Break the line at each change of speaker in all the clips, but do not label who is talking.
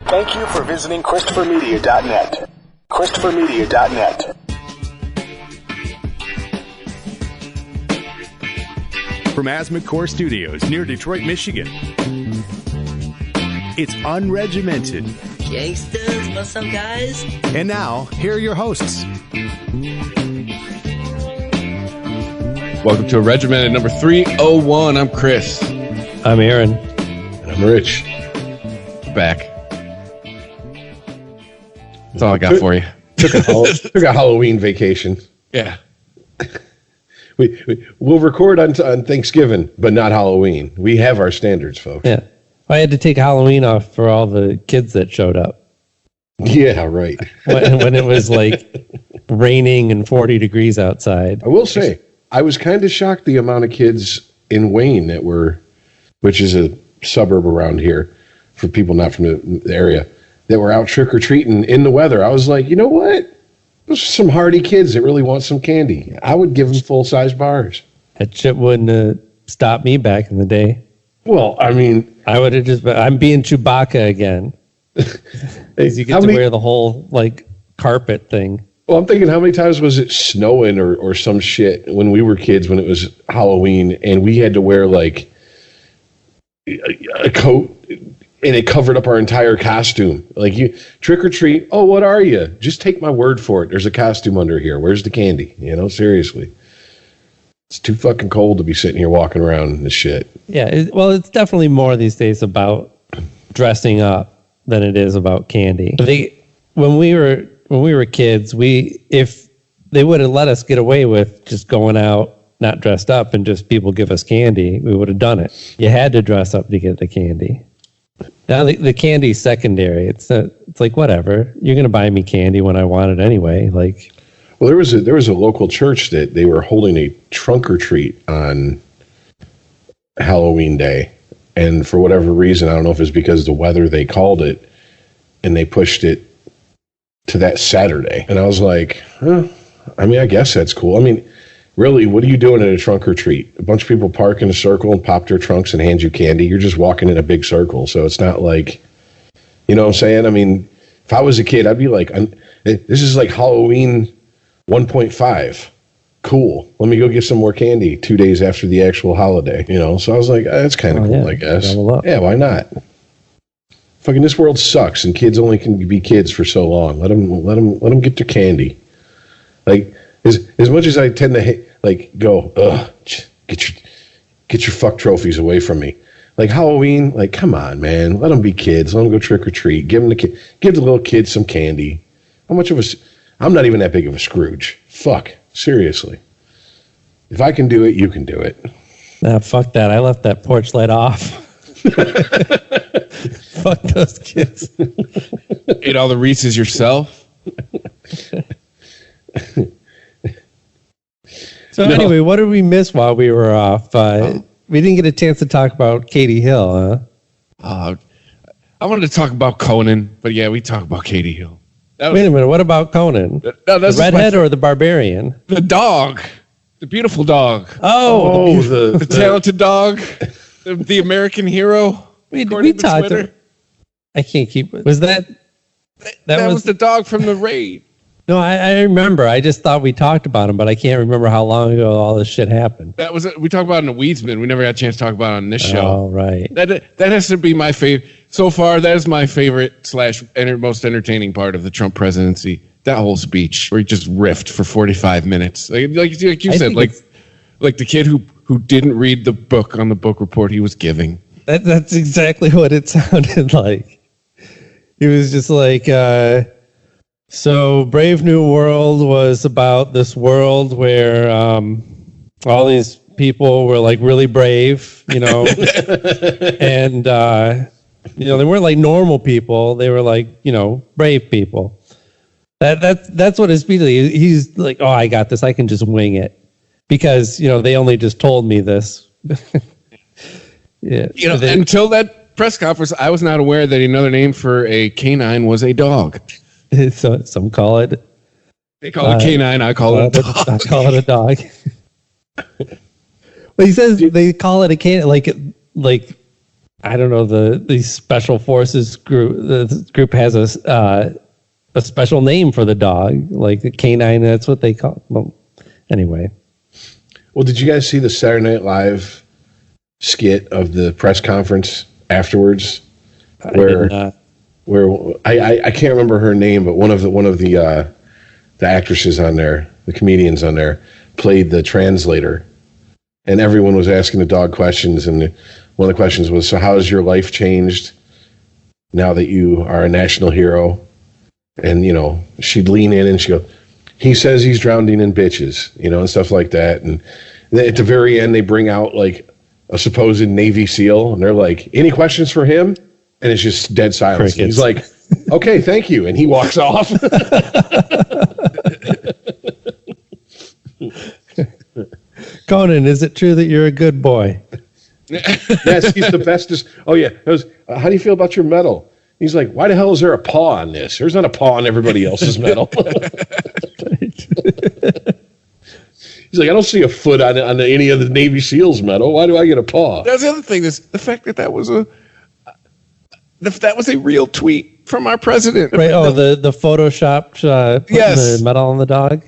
Thank you for visiting ChristopherMedia.net. ChristopherMedia.net.
From Asthmacore Studios near Detroit, Michigan, it's Unregimented.
Gangsters, what's up, guys?
And now, here are your hosts.
Welcome to Regimented number 301. I'm Chris.
I'm Aaron.
And I'm Rich. Back. That's all I got for you.
Took a Halloween vacation.
Yeah.
We'll record on Thanksgiving, but not Halloween. We have our standards, folks.
Yeah. I had to take Halloween off for all the kids that showed up.
Yeah, right.
when it was like raining and 40 degrees outside.
I will say, I was kind of shocked the amount of kids in Wayne which is a suburb around here for people not from the area, that were out trick-or-treating in the weather. I was like, you know what? Those are some hardy kids that really want some candy. I would give them full-size bars.
That shit wouldn't have stopped me back in the day.
Well, I mean,
I would have just been, I'm being Chewbacca again. Because you get to wear the whole, like, carpet thing.
Well, I'm thinking, how many times was it snowing or some shit when we were kids, when it was Halloween, and we had to wear, like, a coat, and it covered up our entire costume. Like, you trick or treat. Oh, what are you? Just take my word for it. There's a costume under here. Where's the candy? You know, seriously. It's too fucking cold to be sitting here walking around in this shit.
Yeah, it's definitely more these days about dressing up than it is about candy. When we were kids, if they would have let us get away with just going out not dressed up and just people give us candy, we would have done it. You had to dress up to get the candy. Now the candy's secondary. It's like, whatever. You're gonna buy me candy when I want it anyway. Like,
well, there was a local church that they were holding a trunk or treat on Halloween Day, and for whatever reason, I don't know if it's because of the weather, they called it, and they pushed it to that Saturday. And I was like, I mean, I guess that's cool. I mean, really, what are you doing at a trunk or treat? A bunch of people park in a circle and pop their trunks and hand you candy. You're just walking in a big circle. So it's not like, you know what I'm saying? I mean, if I was a kid, I'd be like, this is like Halloween 1.5. Cool. Let me go get some more candy 2 days after the actual holiday. You know? So I was like, that's kind of cool, yeah, I guess. Yeah, why not? Fucking this world sucks, and kids only can be kids for so long. Let them get their candy. Like, as much as I tend to go, get your fuck trophies away from me. Like Halloween, like, come on, man, let them be kids. Let them go trick or treat. Give the little kids some candy. I'm not even that big of a Scrooge. Fuck, seriously. If I can do it, you can do it.
Nah, fuck that. I left that porch light off. Fuck those kids.
Ate all the Reese's yourself.
So anyway, what did we miss while we were off? We didn't get a chance to talk about Katie Hill, huh?
I wanted to talk about Conan, but yeah, we talk about Katie Hill.
Wait a minute, what about Conan? The redhead or the barbarian?
The dog. The beautiful dog.
Oh,
the talented dog. The American hero.
We talked. I can't keep. Was that
was the dog from the raid?
No, I remember. I just thought we talked about him, but I can't remember how long ago all this shit happened.
We talked about it in the Weedsman. We never got a chance to talk about it on this show.
Oh, right.
That has to be my favorite. So far, that is my favorite / most entertaining part of the Trump presidency. That whole speech where he just riffed for 45 minutes. Like you said, like the kid who didn't read the book on the book report he was giving.
That's exactly what it sounded like. He was just like, so Brave New World was about this world where all these people were like really brave, you know, and they weren't like normal people. They were like, you know, brave people. That's what his speech is. He's like, oh, I got this. I can just wing it because, you know, they only just told me this. Yeah,
you know, until that press conference, I was not aware that another name for a canine was a dog.
So some call it.
They call it canine. I call it a dog.
I call it a dog. Well, he says they call it a canine, like I don't know, these special forces group. The group has a special name for the dog, like the canine. That's what they call. Well, anyway.
Well, did you guys see the Saturday Night Live skit of the press conference afterwards? Where I can't remember her name, but one of the actresses on there, the comedians on there, played the translator, and everyone was asking the dog questions, and one of the questions was, "So how has your life changed now that you are a national hero?" And she'd lean in and she'd go, "He says he's drowning in bitches," and stuff like that. And then at the very end, they bring out like a supposed Navy SEAL, and they're like, "Any questions for him?" And it's just dead silence. He's like, "Okay, thank you," and he walks off.
Conan, is it true that you're a good boy?
Yes, he's the bestest. Oh yeah, how do you feel about your medal? He's like, "Why the hell is there a paw on this? There's not a paw on everybody else's medal." He's like, "I don't see a foot on any of the Navy SEALs medal. Why do I get a paw?"
That's the other thing, is the fact that was a real tweet from our president.
Right. Oh, the photoshopped the medal on the dog.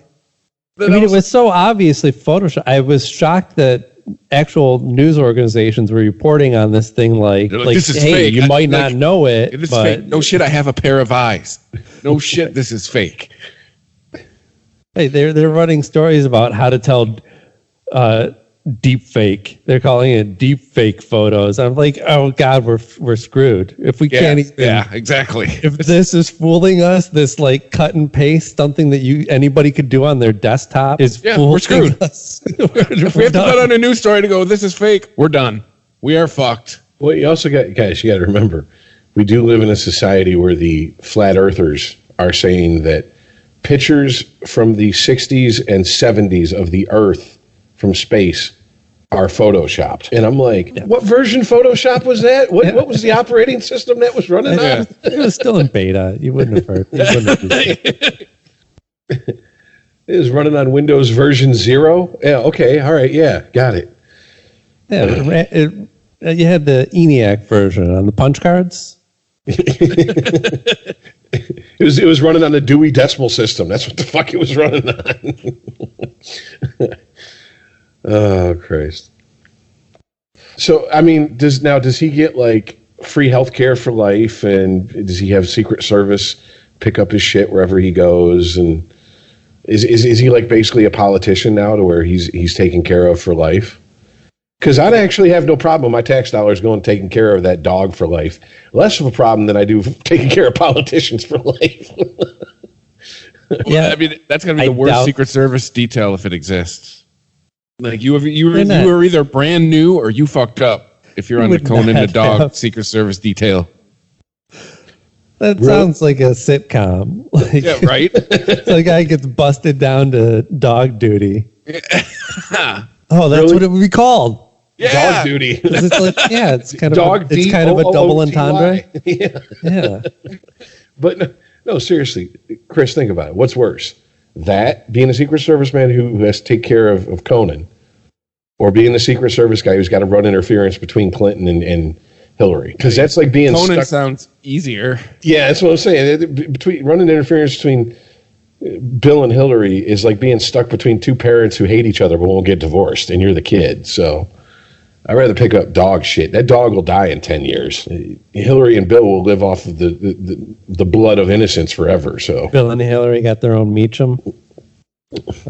It was so obviously Photoshop. I was shocked that actual news organizations were reporting on this thing like
this is
hey,
fake.
You might not know it.
This is fake. No shit, I have a pair of eyes. No shit, this is fake.
Hey, they're running stories about how to tell deep fake. They're calling it deep fake photos. I'm like, oh God, we're screwed. If we can't even,
exactly.
If this is fooling us, this like cut and paste, something that anybody could do on their desktop is fooling
we're screwed.
Us.
If we have to put on a news story to go, this is fake, we're done. We are fucked.
Well, you also got to remember, we do live in a society where the flat earthers are saying that pictures from the 60s and 70s of the Earth from space are photoshopped. And I'm like, what version Photoshop was that? What was the operating system that was running on?
It was still in beta. You wouldn't have heard.
It was running on Windows version 0? Yeah, okay, all right, yeah, got it.
Yeah, you had the ENIAC version on the punch cards.
It was running on the Dewey Decimal System. That's what the fuck it was running on. Oh, Christ. So, I mean, does he get like free health care for life, and does he have Secret Service pick up his shit wherever he goes? And is he like basically a politician now, to where he's taken care of for life? Because I'd actually have no problem my tax dollars going taking care of that dog for life. Less of a problem than I do taking care of politicians for life.
Yeah, I mean, that's gonna be the worst Secret Service detail if it exists. Like you were either brand new or you fucked up if you're on the Conan the Dog Secret Service detail.
That sounds like a sitcom. Like,
yeah, right?
The guy gets busted down to dog duty. Oh, that's what it would be called.
Yeah. Dog duty.
It's kind of a double entendre. Yeah.
But no, seriously, Chris, think about it. What's worse? That, being a Secret Service man who has to take care of Conan, or being the Secret Service guy who's got to run interference between Clinton and Hillary? Because that's like being
Conan
stuck.
Sounds easier.
Yeah, that's what I'm saying. Between running interference between Bill and Hillary is like being stuck between two parents who hate each other but won't get divorced, and you're the kid. So I'd rather pick up dog shit. That dog will die in 10 years. Hillary and Bill will live off of the blood of innocence forever. So
Bill and Hillary got their own Meacham.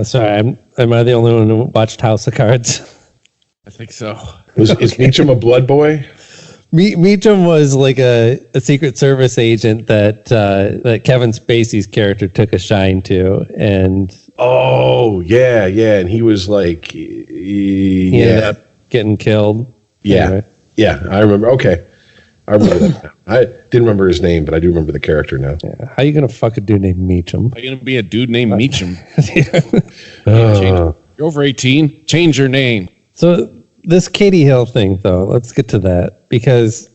Sorry, am I the only one who watched House of Cards?
I think so.
Is Meacham a blood boy?
Meacham was like a Secret Service agent that Kevin Spacey's character took a shine to, and
and he was like, he
ended up getting killed.
Yeah,
anyway.
Yeah, I remember. Okay, I remember that now. I didn't remember his name, but I do remember the character now.
Yeah. How are you gonna fuck a dude named Meacham?
How are you gonna be a dude named Meacham? You're over 18. Change your name.
So this Katie Hill thing, though, let's get to that, because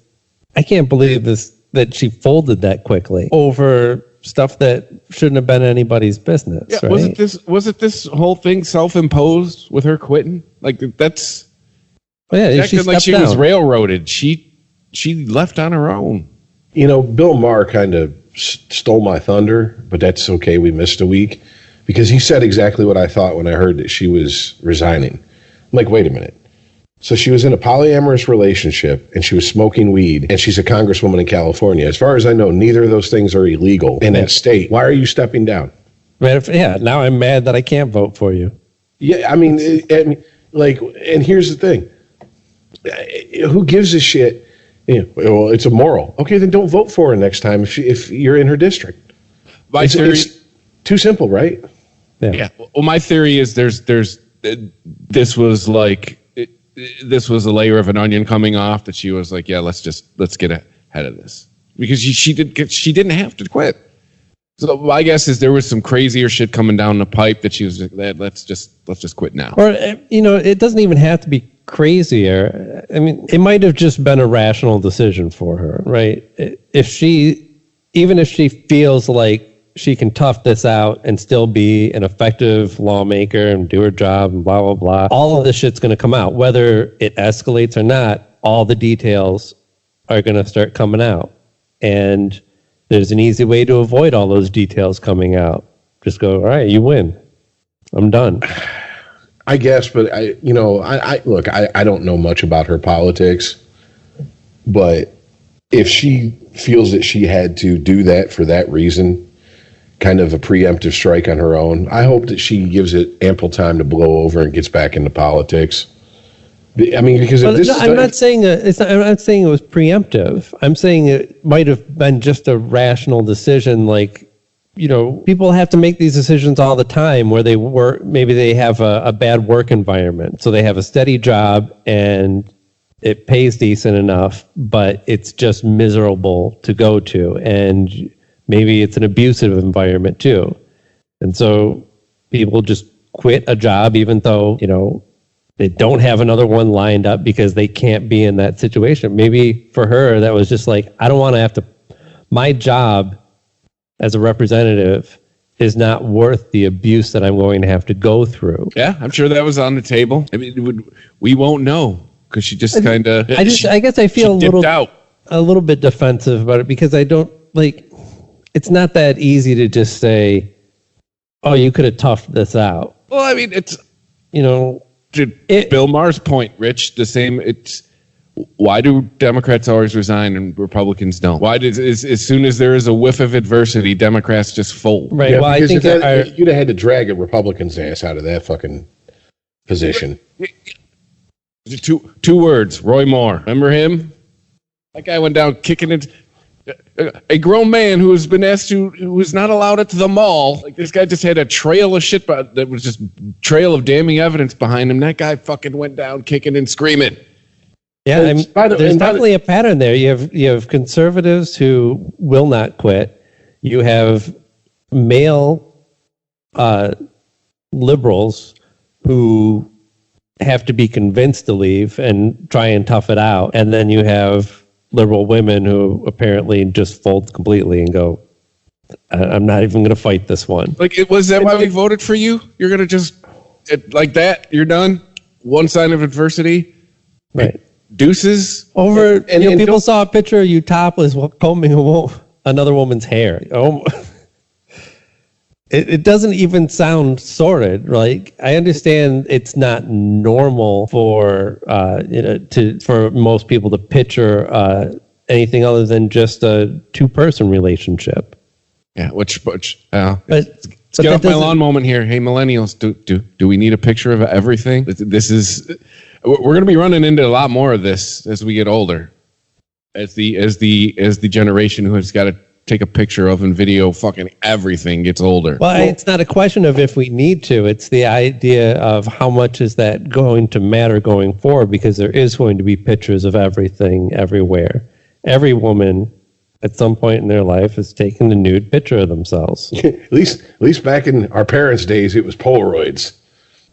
I can't believe that she folded that quickly over stuff that shouldn't have been anybody's business. Yeah, right?
Was it this whole thing self-imposed with her quitting? Like that's.
Well, yeah,
she acted like she was railroaded. She she left on her own.
You know, Bill Maher kind of stole my thunder, but that's okay. We missed a week because he said exactly what I thought when I heard that she was resigning. I'm like, wait a minute. So she was in a polyamorous relationship and she was smoking weed and she's a congresswoman in California. As far as I know, neither of those things are illegal in that state. Why are you stepping down?
Now I'm mad that I can't vote for you.
Yeah, I mean, and here's the thing. Who gives a shit? Well, it's immoral. Okay, then don't vote for her next time if you're in her district. It's too simple, right?
Yeah.
Well, my theory is this was a layer of an onion coming off that she was like, yeah, let's get ahead of this because she didn't have to quit. So my guess is there was some crazier shit coming down the pipe that she was like, let's just quit now.
Or it doesn't even have to be crazier. I mean, it might have just been a rational decision for her, right? Even if she feels like she can tough this out and still be an effective lawmaker and do her job and blah, blah, blah, all of this shit's going to come out. Whether it escalates or not, all the details are going to start coming out. And there's an easy way to avoid all those details coming out. Just go, all right, you win. I'm done.
I guess, but I don't know much about her politics, but if she feels that she had to do that for that reason, kind of a preemptive strike on her own, I hope that she gives it ample time to blow over and gets back into politics. I mean, because
I'm not saying it was preemptive. I'm saying it might have been just a rational decision. Like, people have to make these decisions all the time where maybe they have a bad work environment. So they have a steady job and it pays decent enough, but it's just miserable to go to. And maybe it's an abusive environment too. And so people just quit a job even though, they don't have another one lined up because they can't be in that situation. Maybe for her, that was just like, I don't want to have to, my job as a representative is not worth the abuse that I'm going to have to go through.
Yeah, I'm sure that was on the table. I mean, we won't know because she just kind of.
I guess I feel a little bit defensive about it because I don't like. It's not that easy to just say, "Oh, you could have toughed this out."
Well, I mean, it's Bill Maher's point, Rich. The same. Why do Democrats always resign and Republicans don't? Why as soon as there is a whiff of adversity, Democrats just fold?
Right.
Yeah,
well, I think
you'd have had to drag a Republican's ass out of that fucking position.
Two words: Roy Moore. Remember him? That guy went down kicking it. A grown man who has been asked who was not allowed at the mall. Like this guy just had a trail of shit, but that was just trail of damning evidence behind him. That guy fucking went down kicking and screaming.
Yeah, there's definitely a pattern there. You have conservatives who will not quit. You have male liberals who have to be convinced to leave and try and tough it out. And then you have liberal women who apparently just fold completely and go, I'm not even going to fight this one.
Like, was that why we voted for you? You're going to just, like that, you're done? One sign of adversity?
Right.
Deuces?
People saw a picture of you topless combing another woman's hair. Oh, it doesn't even sound sordid. Like, I understand it's not normal for for most people to picture anything other than just a two-person relationship.
Yeah, which let's get off my lawn moment here. Hey, millennials, do we need a picture of everything? This is we're going to be running into a lot more of this as we get older, as the generation who has got to take a picture of and video fucking everything gets older.
Well, it's not a question of if we need to. It's the idea of how much is that going to matter going forward, because there is going to be pictures of everything everywhere. Every woman at some point in their life is taking a nude picture of themselves.
At least back in our parents' days, it was Polaroids.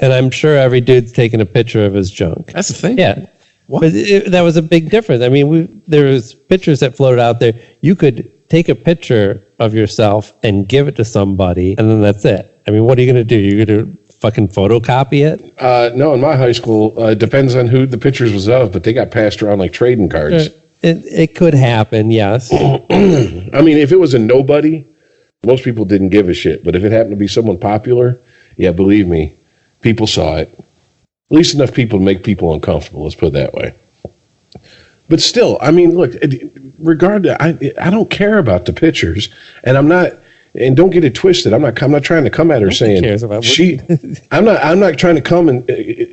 And I'm sure every dude's taking a picture of his junk.
That's the thing.
Yeah.
What?
But that was a big difference. I mean, there was pictures that floated out there. You could take a picture of yourself and give it to somebody, and then that's it. I mean, what are you going to do? You're going to fucking photocopy it?
No, in my high school, it depends on who the pictures was of, but they got passed around like trading cards.
It could happen, yes.
I mean, if it was a nobody, most people didn't give a shit. But if it happened to be someone popular, yeah, believe me, people saw it. At least enough people to make people uncomfortable, let's put it that way. But still, I mean, look, I don't care about the pictures, and I'm not, and don't get it twisted. I'm not trying to come at her saying I'm not trying to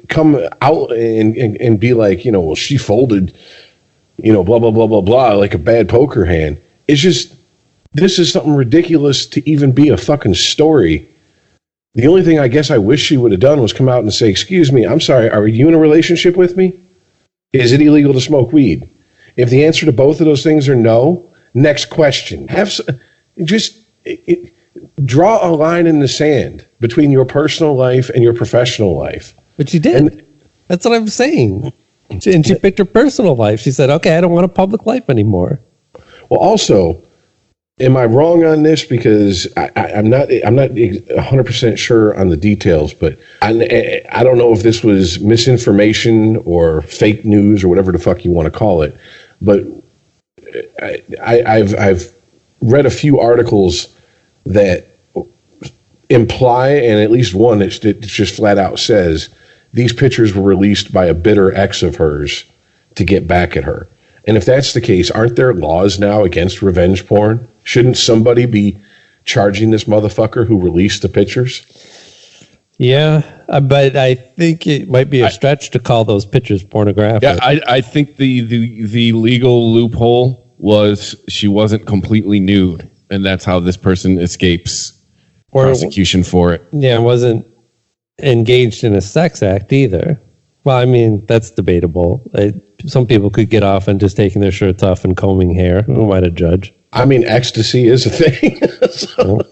come out and be like, well, she folded, blah blah blah blah blah, like a bad poker hand. It's just, this is something ridiculous to even be a fucking story. The only thing I guess I wish she would have done was come out and say, excuse me, I'm sorry, are you in a relationship with me? Is it illegal to smoke weed? If the answer to both of those things are no, next question. Draw a line in the sand between your personal life and your professional life.
But you did. That's what I'm saying. And she picked her personal life. She said, okay, I don't want a public life anymore.
Well, also, am I wrong on this? Because I'm not 100% sure on the details, but I don't know if this was misinformation or fake news or whatever the fuck you want to call it. But I've read a few articles that imply, and at least one that just flat out says, these pictures were released by a bitter ex of hers to get back at her. And if that's the case, aren't there laws now against revenge porn? Shouldn't somebody be charging this motherfucker who released the pictures?
Yeah, but I think it might be a stretch to call those pictures pornographic.
Yeah, I think the legal loophole was she wasn't completely nude, and that's how this person escapes prosecution for it.
Yeah, wasn't engaged in a sex act either. Well, I mean, that's debatable. Some people could get off on just taking their shirts off and combing hair. Who am I to judge?
I mean, ecstasy is a thing. So,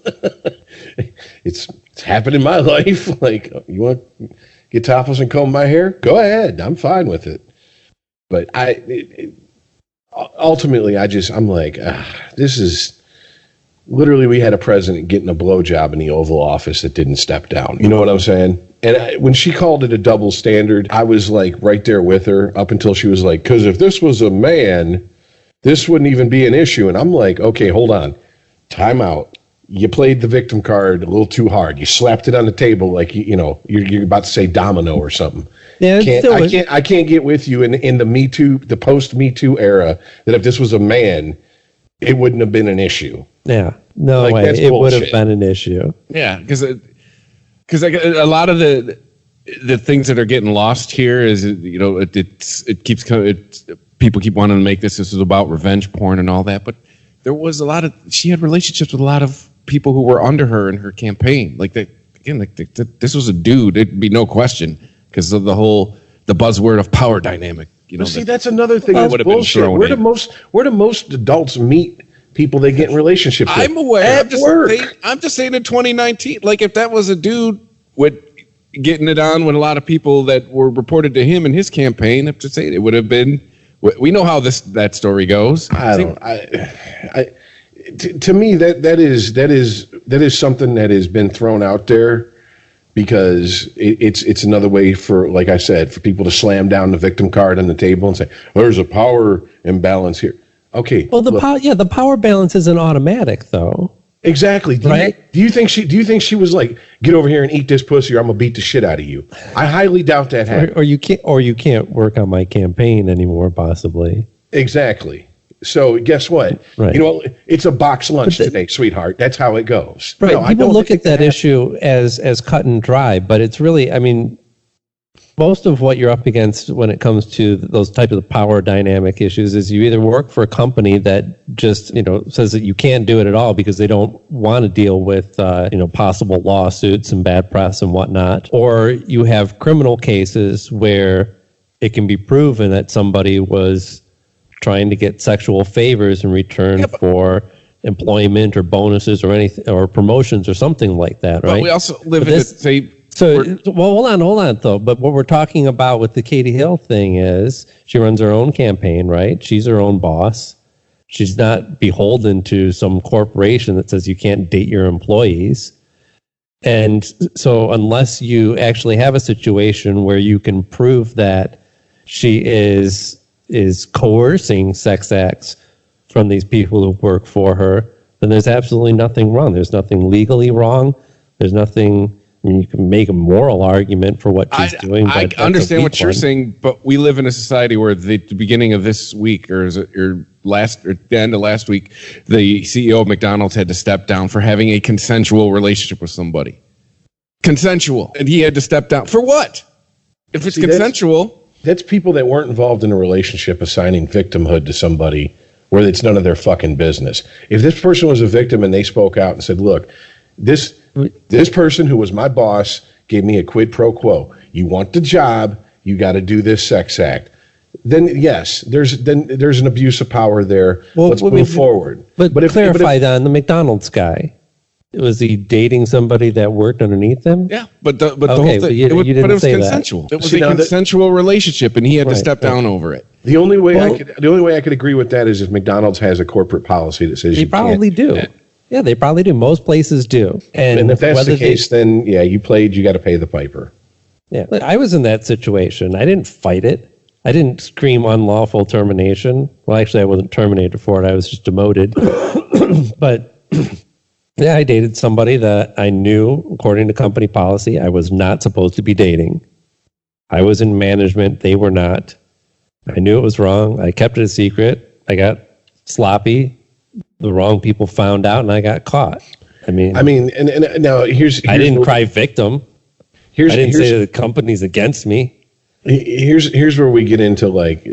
it's happened in my life. Like, you want to get topless and comb my hair? Go ahead. I'm fine with it. But ultimately, I'm like, this is literally, we had a president getting a blowjob in the Oval Office that didn't step down. You know what I'm saying? And when she called it a double standard, I was like right there with her up until she was like, because if this was a man, this wouldn't even be an issue. And I'm like, okay, hold on. Time out. You played the victim card a little too hard. You slapped it on the table like, you're about to say domino or something.
Yeah,
I can't get with you in the Me Too, the post Me Too era, that if this was a man, it wouldn't have been an issue.
Yeah, no way. It would have been an issue.
Yeah, because a lot of the things that are getting lost here is, it keeps coming. People keep wanting to make this is about revenge porn and all that, but there was she had relationships with a lot of people who were under her in her campaign. This was a dude. It'd be no question because of the buzzword of power dynamic.
See, that's another thing that's bullshit. Where do most adults meet people they get in relationships with?
I'm aware.
At work.
I'm just saying in 2019, like if that was a dude with getting it on with a lot of people that were reported to him in his campaign, I'm just saying it would have been. We know how that story goes.
To me, that is something that has been thrown out there because it's another way for, like I said, for people to slam down the victim card on the table and say, there's a power imbalance here. Okay.
Well, the power balance isn't automatic, though.
Exactly. Do you think she was like, get over here and eat this pussy or I'm gonna beat the shit out of you? I highly doubt that happened.
Or you can't work on my campaign anymore, possibly.
Exactly. So guess what?
Right.
It's a box lunch today, sweetheart. That's how it goes.
Right. People look at that issue as cut and dry, but it's really, I mean, most of what you're up against when it comes to those types of power dynamic issues is you either work for a company that just, says that you can't do it at all because they don't want to deal with, possible lawsuits and bad press and whatnot, or you have criminal cases where it can be proven that somebody was trying to get sexual favors in return for employment or bonuses or anything or promotions or something like that, right?
But we also live in the same.
So, hold on, though. But what we're talking about with the Katie Hill thing is she runs her own campaign, right? She's her own boss. She's not beholden to some corporation that says you can't date your employees. And so unless you actually have a situation where you can prove that she is is coercing sex acts from these people who work for her, then there's absolutely nothing wrong. There's nothing legally wrong. There's nothing. I mean, you can make a moral argument for what she's doing.
I
But
understand what you're saying, but we live in a society where the beginning of this week, or the end of last week, the CEO of McDonald's had to step down for having a consensual relationship with somebody. Consensual, and he had to step down for what? If it's consensual,
that's people that weren't involved in a relationship assigning victimhood to somebody where it's none of their fucking business. If this person was a victim and they spoke out and said, "Look, this person who was my boss gave me a quid pro quo. You want the job, you got to do this sex act." Then yes, there's an abuse of power there.
Well,
let's move forward.
But clarify that on the McDonald's guy. Was he dating somebody that worked underneath him?
yeah. But the whole
Okay,
thing,
but you
it
didn't
was
say that.
consensual. It was
See,
a
now that-
consensual relationship, and he had to step down over it.
The only way I could agree with that is if McDonald's has a corporate policy that says
They
you
probably
can't.
do. Yeah, they probably do. Most places do.
And if that's
whether
the case, then yeah, you got to pay the piper.
Yeah, I was in that situation. I didn't fight it. I didn't scream unlawful termination. Well, actually, I wasn't terminated for it. I was just demoted. But yeah, I dated somebody that I knew, according to company policy, I was not supposed to be dating. I was in management. They were not. I knew it was wrong. I kept it a secret. I got sloppy. The wrong people found out, and I got caught. And now here's I didn't cry victim. I didn't say
here's
the company's against me.
here's where we get into like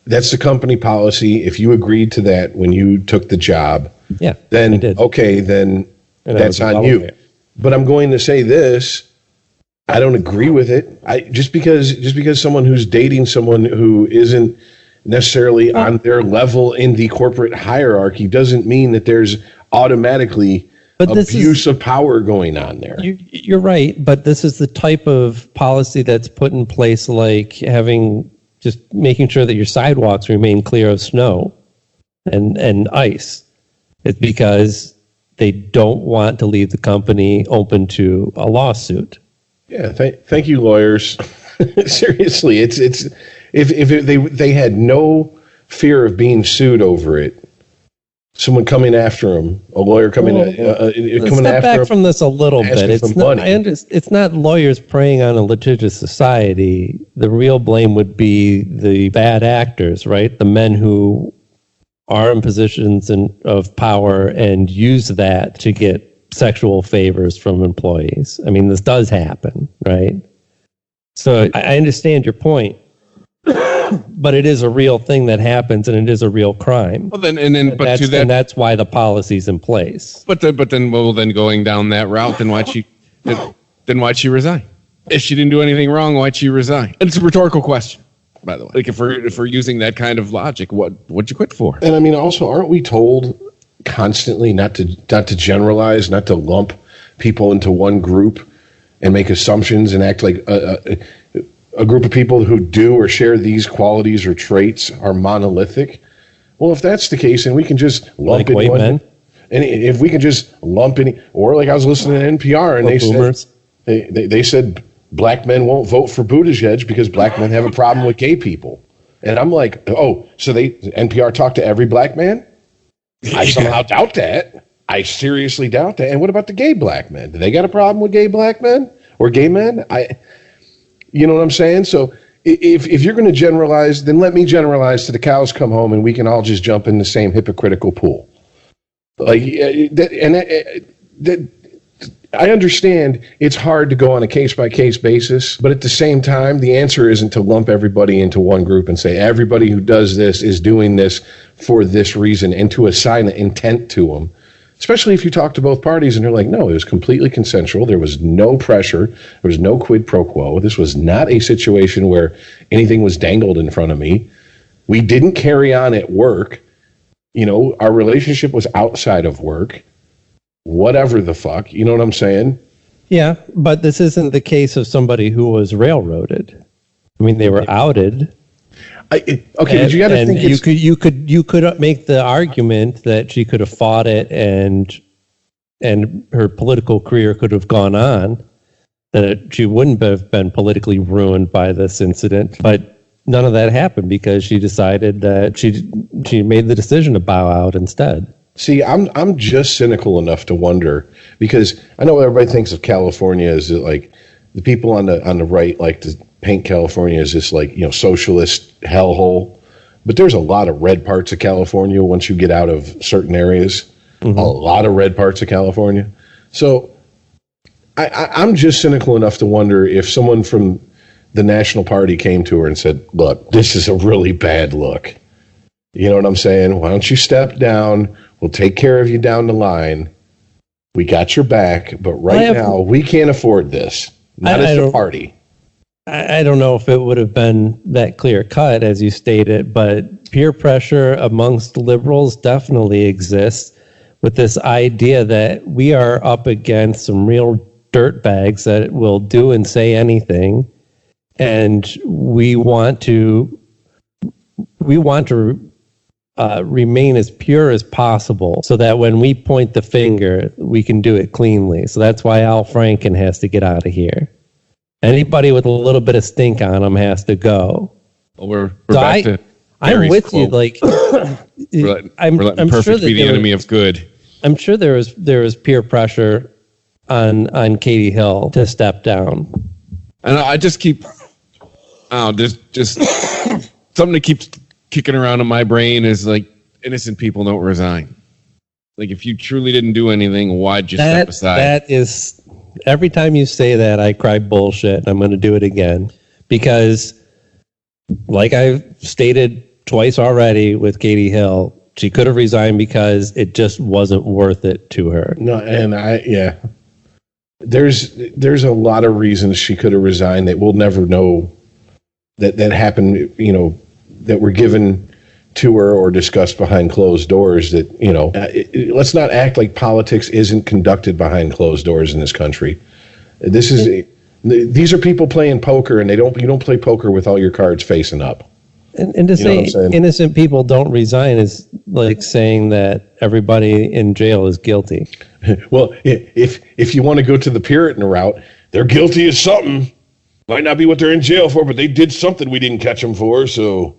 that's the company policy. If you agreed to that when you took the job,
Yeah, I
then
did.
okay, then
And I
that's
was
on you.
involved.
But I'm going to say this. I don't agree with it. Just because someone who's dating someone who isn't necessarily on their level in the corporate hierarchy doesn't mean that there's automatically abuse of power going on there.
You're right, but this is the type of policy that's put in place, like just making sure that your sidewalks remain clear of snow and ice. It's because they don't want to leave the company open to a lawsuit.
Yeah, thank you, lawyers. Seriously, it's if they had no fear of being sued over it, someone coming after them, a lawyer coming
Step
after
back
them
from this a little
asking
bit.
for
It's not,
money.
it's not lawyers preying on a litigious society. The real blame would be the bad actors, right? The men who are in positions of power and use that to get sexual favors from employees. I mean, this does happen, right? So I understand your point, but it is a real thing that happens, and it is a real crime.
Well, and
that's why the policy's in place.
But then going down that route, then why'd she resign? If she didn't do anything wrong, why'd she resign? It's a rhetorical question, by the way. Like if we're using that kind of logic, what'd you quit for?
And I mean, also, aren't we told constantly not to generalize, not to lump people into one group and make assumptions and act like a group of people who do or share these qualities or traits are monolithic? Well, if that's the case, then we can just lump
Like white men?
And if we can just lump any, or like I was listening to NPR and they said black men won't vote for Buttigieg because black men have a problem with gay people. And I'm like, oh, so NPR talked to every black man? I somehow doubt that. I seriously doubt that. And what about the gay black men? Do they got a problem with gay black men or gay men? You know what I'm saying? So if you're going to generalize, then let me generalize to the cows come home and we can all just jump in the same hypocritical pool. Like, I understand it's hard to go on a case-by-case basis, but at the same time, the answer isn't to lump everybody into one group and say everybody who does this is doing this for this reason and to assign an intent to them, especially if you talk to both parties and they're like, no, it was completely consensual. There was no pressure. There was no quid pro quo. This was not a situation where anything was dangled in front of me. We didn't carry on at work. You know, our relationship was outside of work. Whatever the fuck, you know what I'm saying?
Yeah, but this isn't the case of somebody who was railroaded. I mean, they were outed.
But you got to think
you could make the argument that she could have fought it and her political career could have gone on, that she wouldn't have been politically ruined by this incident. But none of that happened because she decided that she made the decision to bow out instead.
See, I'm just cynical enough to wonder, because I know everybody thinks of California as like the people on the right like to paint California as this like, socialist hellhole. But there's a lot of red parts of California once you get out of certain areas. Mm-hmm. A lot of red parts of California. So I'm just cynical enough to wonder if someone from the National Party came to her and said, look, this is a really bad look. You know what I'm saying? Why don't you step down? We'll take care of you down the line. We got your back, but now we can't afford this. Not as a party.
I don't know if it would have been that clear cut as you stated, but peer pressure amongst liberals definitely exists with this idea that we are up against some real dirtbags that will do and say anything, and we want to remain as pure as possible so that when we point the finger, we can do it cleanly. So that's why Al Franken has to get out of here. Anybody with a little bit of stink on them has to go.
Well, we're back to
I'm with
quote.
you. Like,
I'm perfect sure be the enemy of good.
I'm sure there was peer pressure on Katie Hill to step down.
And I just keep, just something that keeps kicking around in my brain is like, innocent people don't resign. Like, if you truly didn't do anything, why'd you step aside?
That is, every time you say that, I cry bullshit. I'm going to do it again because, like I've stated twice already with Katie Hill, she could have resigned because it just wasn't worth it to her.
No, and there's a lot of reasons she could have resigned that we'll never know that happened, that were given to her or discussed behind closed doors that, let's not act like politics isn't conducted behind closed doors in this country. These are people playing poker, and you don't play poker with all your cards facing up.
And to say innocent people don't resign is like saying that everybody in jail is guilty.
Well, if you want to go to the Puritan route, they're guilty of something. Might not be what they're in jail for, but they did something we didn't catch them for, so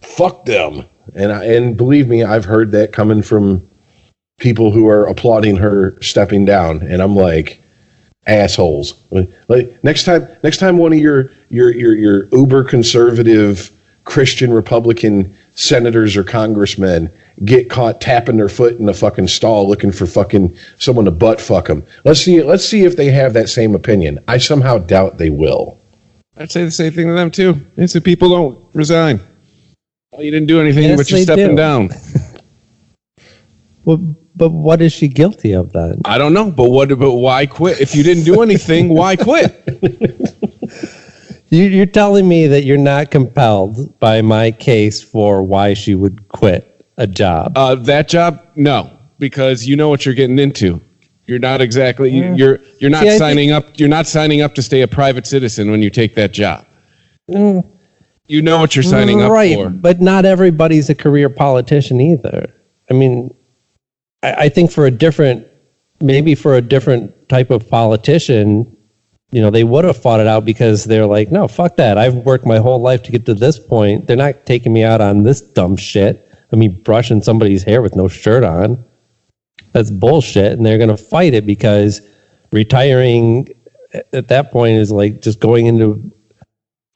fuck them. And believe me, I've heard that coming from people who are applauding her stepping down, and I'm like, assholes. Like next time one of your uber conservative Christian Republican senators or congressmen get caught tapping their foot in a fucking stall looking for fucking someone to butt fuck them. Let's see if they have that same opinion. I somehow doubt they will.
I'd say the same thing to them too. Innocent people don't resign. Well, you didn't do anything,
yes,
but you're stepping down.
Well, but what is she guilty of then?
I don't know. But why quit? If you didn't do anything, why quit?
You're telling me that you're not compelled by my case for why she would quit a job.
That job, no, because you know what you're getting into. You're not exactly you're not signing up. You're not signing up to stay a private citizen when you take that job. You know what you're signing up for.
Right, but not everybody's a career politician either. I mean, I think for a different type of politician, they would have fought it out because they're like, no, fuck that. I've worked my whole life to get to this point. They're not taking me out on this dumb shit. I mean, brushing somebody's hair with no shirt on. That's bullshit. And they're going to fight it because retiring at that point is like just going into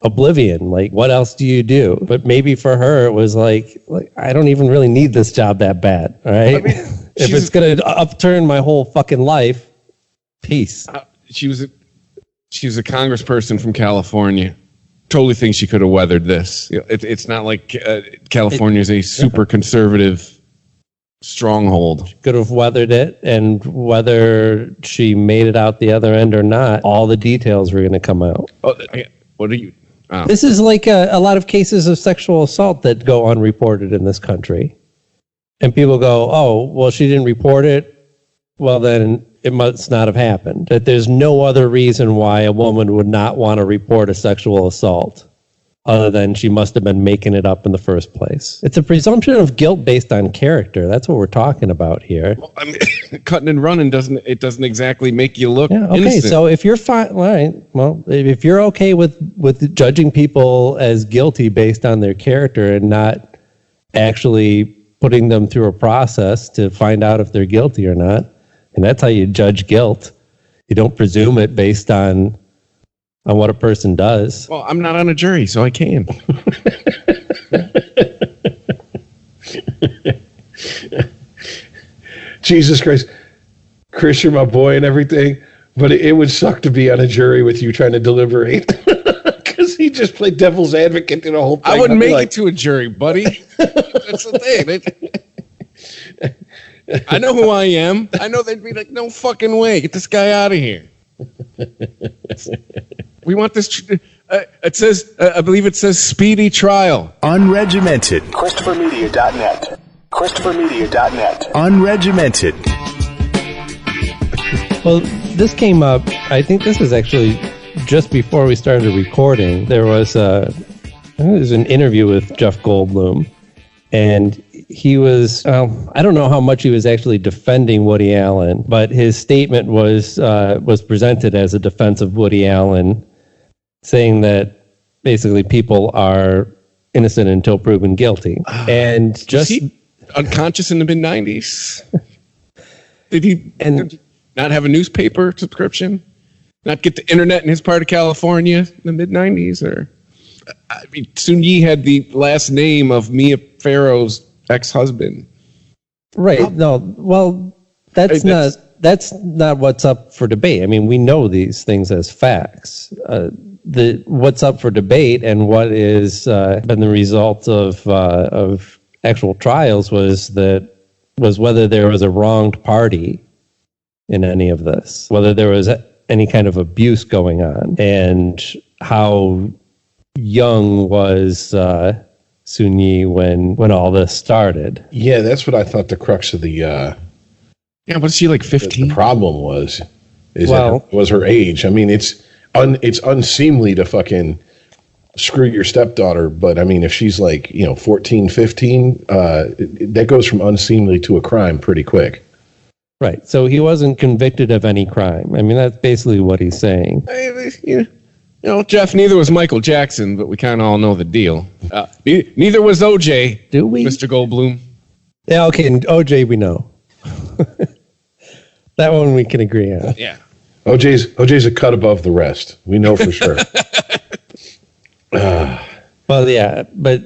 oblivion. Like, what else do you do? But maybe for her, it was like I don't even really need this job that bad. All right. I mean, if it's going to upturn my whole fucking life, peace.
She was a congressperson from California. Totally think she could have weathered this. It's not like California is a super conservative stronghold.
She could have weathered it, and whether she made it out the other end or not, all the details were going to come out.
What are you? Oh.
This is like a lot of cases of sexual assault that go unreported in this country. And people go, oh, well, she didn't report it. Well, then it must not have happened. That there's no other reason why a woman would not want to report a sexual assault. other than she must have been making it up in the first place. It's a presumption of guilt based on character. That's what we're talking about here.
Well, I mean, cutting and running doesn't exactly make you look
Yeah, okay,
innocent.
so if you're fine, all right, well, if you're okay with judging people as guilty based on their character and not actually putting them through a process to find out if they're guilty or not, and that's how you judge guilt. You don't presume it based on what a person does.
Well, I'm not on a jury, so I can.
Jesus Christ. Chris, you're my boy and everything, but it would suck to be on a jury with you trying to deliberate. Because he just played devil's advocate through the whole thing.
I wouldn't make it to a jury, buddy. That's the thing. I know who I am. I know they'd be like, no fucking way. Get this guy out of here. We want this. It says, I believe it says speedy trial.
Unregimented. ChristopherMedia.net. ChristopherMedia.net. Unregimented.
Well, this came up, I think this was actually just before we started recording. There was an interview with Jeff Goldblum, and he was, I don't know how much he was actually defending Woody Allen, but his statement was presented as a defense of Woody Allen, saying that basically people are innocent until proven guilty. And
Was
just
he unconscious in the mid-90s? Did he not have a newspaper subscription? Not get the internet in his part of California in the mid-90s? Or I mean, Sun Yi had the last name of Mia Farrow's ex-husband.
right, no, well, that's not what's up for debate. I mean, we know these things as facts. What's up for debate and what is been the result of actual trials was whether there was a wronged party in any of this, whether there was any kind of abuse going on, and how young was Sun Yi when all this started.
Yeah, that's what I thought the crux of the
Yeah, was she like 15?
the problem was.
Well-
That was her age. I mean, it's unseemly to fucking screw your stepdaughter, but I mean, if she's like 14, 15, that goes from unseemly to a crime pretty quick.
Right. So he wasn't convicted of any crime. I mean, that's basically what he's saying.
Jeff, neither was Michael Jackson, but we kind of all know the deal. Neither was OJ.
Do we?
Mr. Goldblum?
Yeah, okay. And OJ, we know. That one we can agree on.
Yeah.
OJ's a cut above the rest. We know for sure.
Well, yeah, but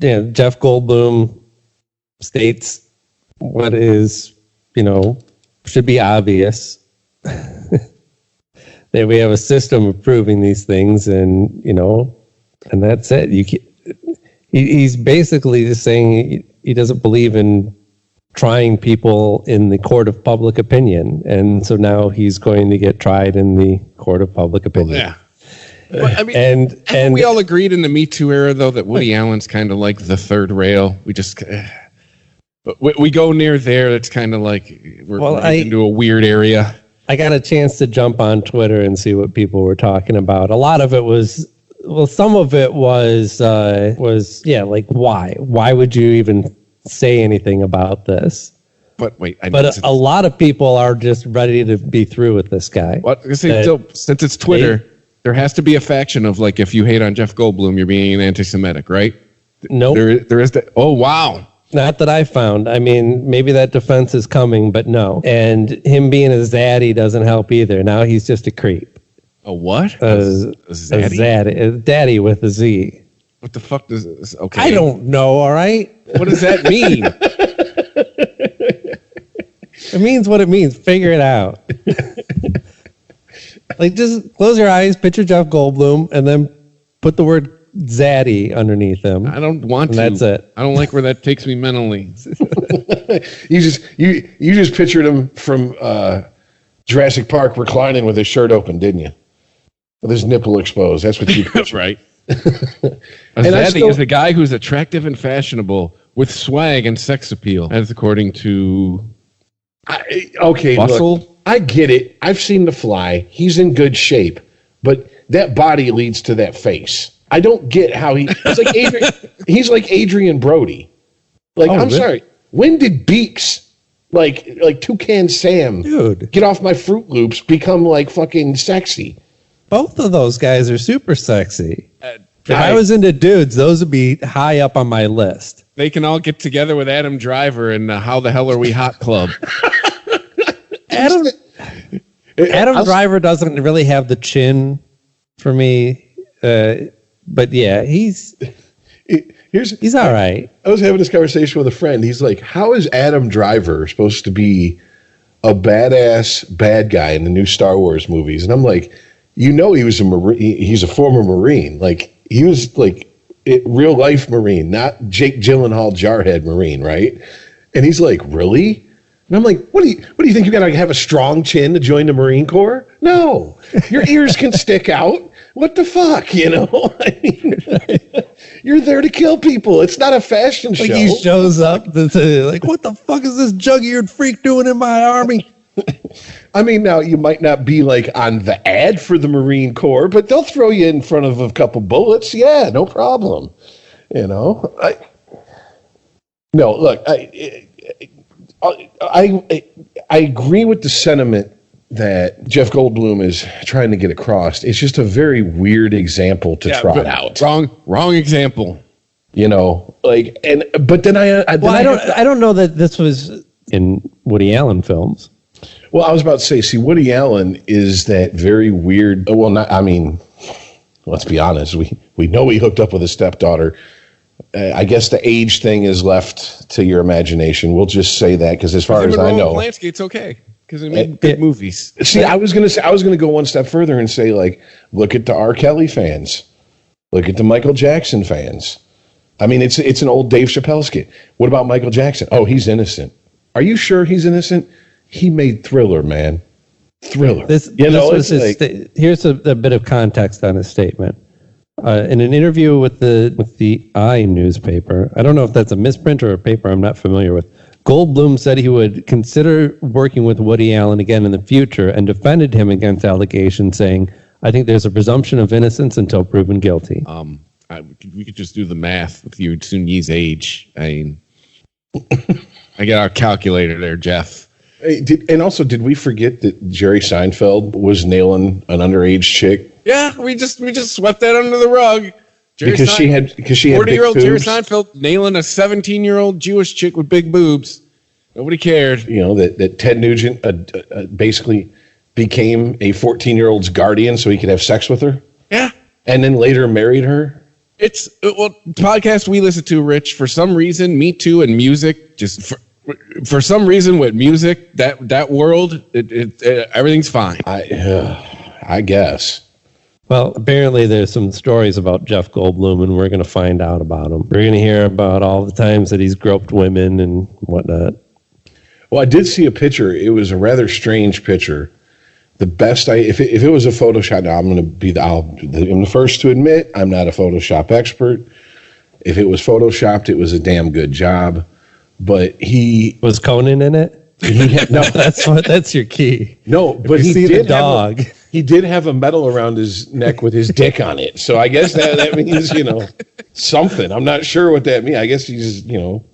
Jeff Goldblum states what is, should be obvious. That we have a system of proving these things, and that's it. He's basically just saying he doesn't believe in trying people in the court of public opinion, and so now he's going to get tried in the court of public opinion.
Yeah. But, I mean, and we all agreed in the Me Too era, though, that Woody Allen's kind of like the third rail. We just, but we go near there. It's kind of like we're getting into a weird area.
I got a chance to jump on Twitter and see what people were talking about. A lot of it was, some of it was like, why? Why would you even say anything about this?
But wait,
a lot of people are just ready to be through with this guy.
Since it's Twitter, there has to be a faction of like, if you hate on Jeff Goldblum, you're being anti-Semitic, right?
No, nope.
There is that. Oh wow.
Not that I found. I mean, maybe that defense is coming, but no. And him being a zaddy doesn't help either. Now he's just a creep.
A what?
A zaddy? A daddy with a Z.
What the fuck does this? Okay.
I don't know, all right?
What does that mean?
It means what it means. Figure it out. Like, just close your eyes, picture Jeff Goldblum, and then put the word zaddy underneath him.
I don't want to.
That's it.
I don't like where that takes me mentally.
You just pictured him from Jurassic Park reclining with his shirt open, didn't you? With his nipple exposed. That's what you pictured.
Right. Zaddy is a guy who's attractive and fashionable with swag and sex appeal, as according to Bustle.
Look, I get it. I've seen The Fly. He's in good shape, but that body leads to that face. I don't get how he's like Adrian Brody. Like, I'm sorry. When did Beaks, like Toucan Sam,
Dude,
get off my Fruit Loops, become like fucking sexy?
both of those guys are super sexy. If I was into dudes, those would be high up on my list.
They can all get together with Adam Driver and How the Hell Are We Hot Club.
Adam Driver doesn't really have the chin for me, but yeah, he's all right.
I was having this conversation with a friend. He's like, how is Adam Driver supposed to be a badass bad guy in the new Star Wars movies? And I'm like, he was a Marine. He's a former Marine. Like, he was like real life Marine, not Jake Gyllenhaal jarhead Marine, right? And he's like, really? And I'm like, what do you think? You got to have a strong chin to join the Marine Corps? No, your ears can stick out. What the fuck, you know? I mean, you're there to kill people. It's not a fashion show.
Like, he shows up like, what the fuck is this jug-eared freak doing in my army?
I mean, now you might not be like on the ad for the Marine Corps, but they'll throw you in front of a couple bullets. Yeah, no problem. You know, I agree with the sentiment that Jeff Goldblum is trying to get across. It's just a very weird example to trot out.
Wrong example.
You know, like, but then I
don't know that this was in Woody Allen films.
Well, I was about to say, see, Woody Allen is that very weird. Well, let's be honest. We know he hooked up with his stepdaughter. I guess the age thing is left to your imagination. We'll just say that because as far as I know,
Polanski's okay because he made good movies.
See, I was going to go one step further and say, like, look at the R. Kelly fans, look at the Michael Jackson fans. I mean, it's an old Dave Chappelle skit. What about Michael Jackson? Oh, he's innocent. Are you sure he's innocent? He made Thriller, man. Thriller.
Here's a bit of context on his statement. In an interview with the I newspaper, I don't know if that's a misprint or a paper I'm not familiar with, Goldblum said he would consider working with Woody Allen again in the future and defended him against allegations, saying, I think there's a presumption of innocence until proven guilty.
We could just do the math with you Sun Yi's age. I mean, I got our calculator there, Jeff.
Hey, did we forget that Jerry Seinfeld was nailing an underage chick?
Yeah, we just swept that under the rug.
Because she had
40-year-old Jerry Seinfeld nailing a 17-year-old Jewish chick with big boobs. Nobody cared.
You know that Ted Nugent basically became a 14-year-old's guardian so he could have sex with her.
Yeah,
and then later married her.
It's podcast we listen to, Rich. For some reason, Me Too and music for some reason with music, that world, everything's fine.
I guess.
Well, apparently there's some stories about Jeff Goldblum, and we're going to find out about him. We're going to hear about all the times that he's groped women and whatnot.
Well, I did see a picture. It was a rather strange picture. The best if it was a Photoshop, now I'm the first to admit I'm not a Photoshop expert. If it was Photoshopped, it was a damn good job. But
was Conan in it?
No,
that's your key.
No, but
he see the dog.
He did have a medal around his neck with his dick on it. So I guess that means, something. I'm not sure what that means. I guess he's,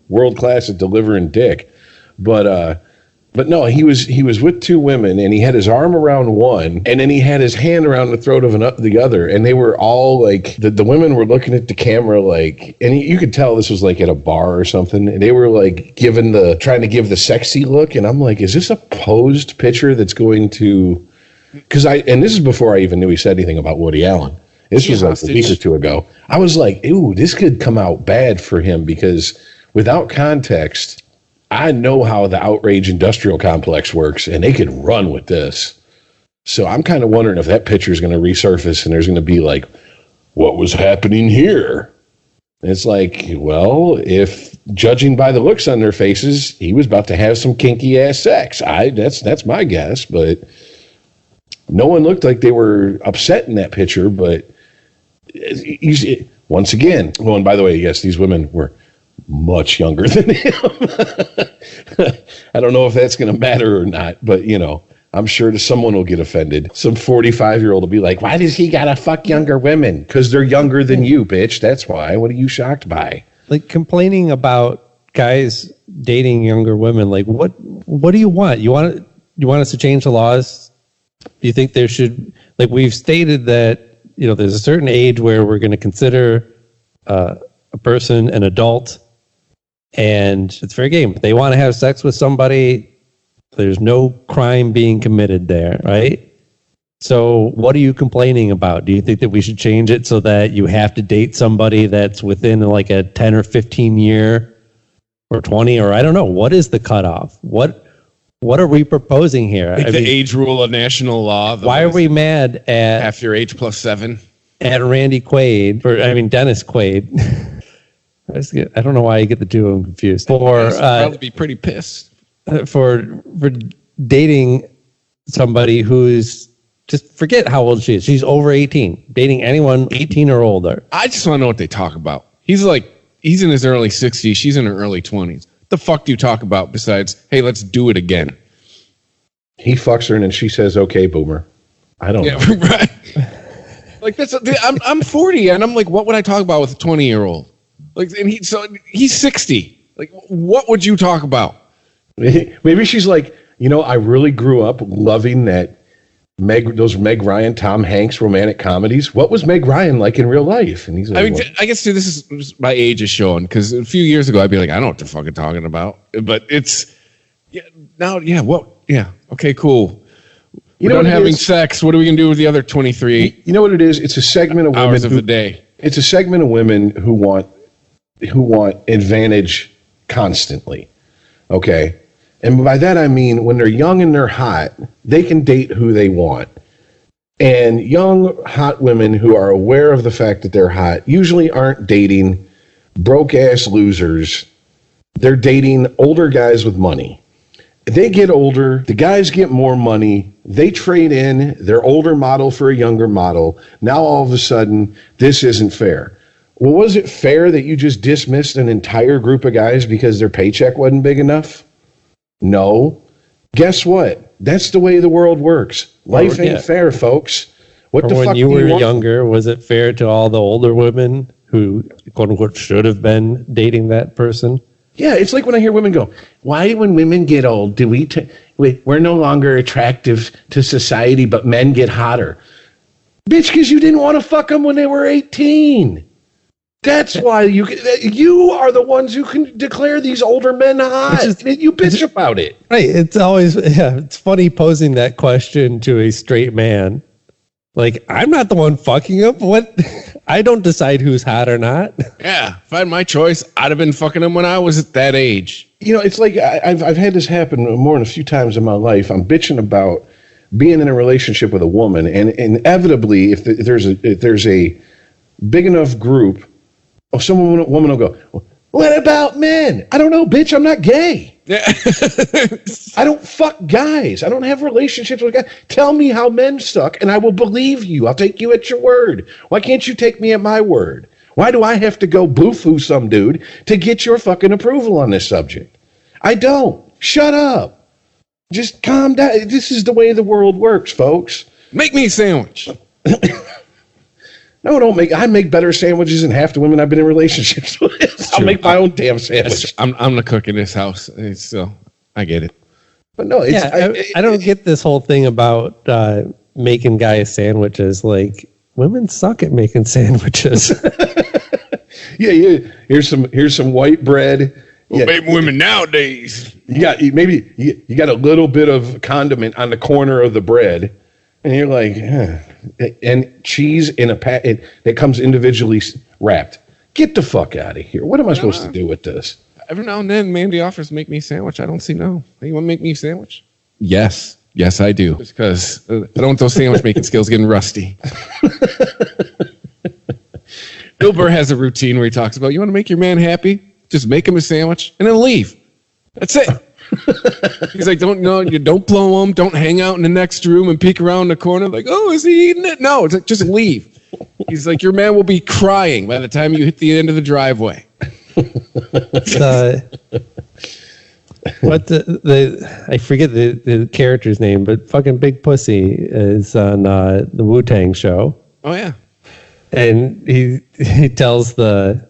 world class at delivering dick. But no, he was with two women, and he had his arm around one, and then he had his hand around the throat of the other, and they were all like, the women were looking at the camera like, and you could tell this was like at a bar or something, and they were like trying to give the sexy look, and I'm like, is this a posed picture that's going to, and this is before I even knew he said anything about Woody Allen. This was like a week or two ago. I was like, ooh, this could come out bad for him, because without context, I know how the outrage industrial complex works, and they could run with this. So I'm kind of wondering if that picture is going to resurface and there's going to be like, what was happening here? And it's like, well, if judging by the looks on their faces, he was about to have some kinky ass sex. That's my guess, but no one looked like they were upset in that picture. But once again, well, and by the way, yes, these women were much younger than him. I don't know if that's going to matter or not, but I'm sure someone will get offended. Some 45-year-old will be like, why does he gotta fuck younger women? Because they're younger than you, bitch. That's why. What are you shocked by?
Like complaining about guys dating younger women. Like what do you want? You want us to change the laws? Do you think there should, like we've stated that, there's a certain age where we're going to consider a person an adult, and it's fair game. If they want to have sex with somebody, there's no crime being committed there, right? So what are you complaining about? Do you think that we should change it so that you have to date somebody that's within like a 10 or 15 year or 20, or I don't know, what is the cutoff? What are we proposing here?
Like the age rule of national law.
Why are we mad at
half your age plus 7?
At Randy Quaid, Dennis Quaid. I don't know why you get the two of them confused.
I'd probably be pretty pissed.
For dating somebody who's, just forget how old she is. She's over 18. Dating anyone 18 or older.
I just want to know what they talk about. He's in his early 60s. She's in her early 20s. The fuck do you talk about besides, hey, let's do it again?
He fucks her and then she says, okay, boomer. I don't know.
Right. Like I'm 40 and I'm like, what would I talk about with a 20-year-old? Like, and he's 60. Like, what would you talk about?
Maybe she's like, I really grew up loving those Meg Ryan, Tom Hanks romantic comedies. What was Meg Ryan like in real life? And he's like,
I guess this is my age is showing, because a few years ago I'd be like, I don't know what they're fucking talking about. But it's okay, cool. We're done having sex. What are we gonna do with the other 23?
You know what it is? It's a segment of
hours of the day.
It's a segment of women who want advantage constantly. Okay. And by that I mean when they're young and they're hot, they can date who they want. And young, hot women who are aware of the fact that they're hot usually aren't dating broke-ass losers. They're dating older guys with money. They get older, the guys get more money, they trade in their older model for a younger model. Now all of a sudden, this isn't fair. Well, was it fair that you just dismissed an entire group of guys because their paycheck wasn't big enough? No. Guess what? That's the way the world works. Life ain't fair, folks. What the fuck?
When you were younger, was it fair to all the older women who, quote unquote, should have been dating that person?
Yeah, it's like when I hear women go, why when women get old, do we're no longer attractive to society, but men get hotter? Bitch, because you didn't want to fuck them when they were 18. That's why you are the ones who can declare these older men hot. You bitch about it.
Right. It's always, it's funny posing that question to a straight man. Like, I'm not the one fucking him. What? I don't decide who's hot or not.
Yeah. If I had my choice, I'd have been fucking him when I was at that age.
It's like I've had this happen more than a few times in my life. I'm bitching about being in a relationship with a woman, and inevitably, if there's a big enough group, woman will go, what about men? I don't know, bitch. I'm not gay. Yeah. I don't fuck guys. I don't have relationships with guys. Tell me how men suck, and I will believe you. I'll take you at your word. Why can't you take me at my word? Why do I have to go boo-foo some dude to get your fucking approval on this subject? I don't. Shut up. Just calm down. This is the way the world works, folks.
Make me a sandwich.
No, I make better sandwiches than half the women I've been in relationships with. I'll make my own damn sandwich.
I'm the cook in this house, so I get it.
But no,
I don't get this whole thing about making guys sandwiches. Like, women suck at making sandwiches.
Yeah. Here's some white bread.
Well, maybe women nowadays.
You got a little bit of condiment on the corner of the bread. And you're like, and cheese in a packet that comes individually wrapped. Get the fuck out of here. What am I supposed to do with this?
Every now and then, Mandy offers to make me a sandwich. I don't see no. Hey, you want to make me a sandwich? Yes, I do. Just because I don't want those sandwich making skills getting rusty. Bill Burr has a routine where he talks about, you want to make your man happy? Just make him a sandwich and then leave. That's it. He's like, don't blow him. Don't hang out in the next room and peek around the corner. Like, oh, is he eating it? No, it's like, just leave. He's like, your man will be crying by the time you hit the end of the driveway.
What I forget the character's name, but fucking Big Pussy is on the Wu-Tang show.
Oh yeah.
And he tells what's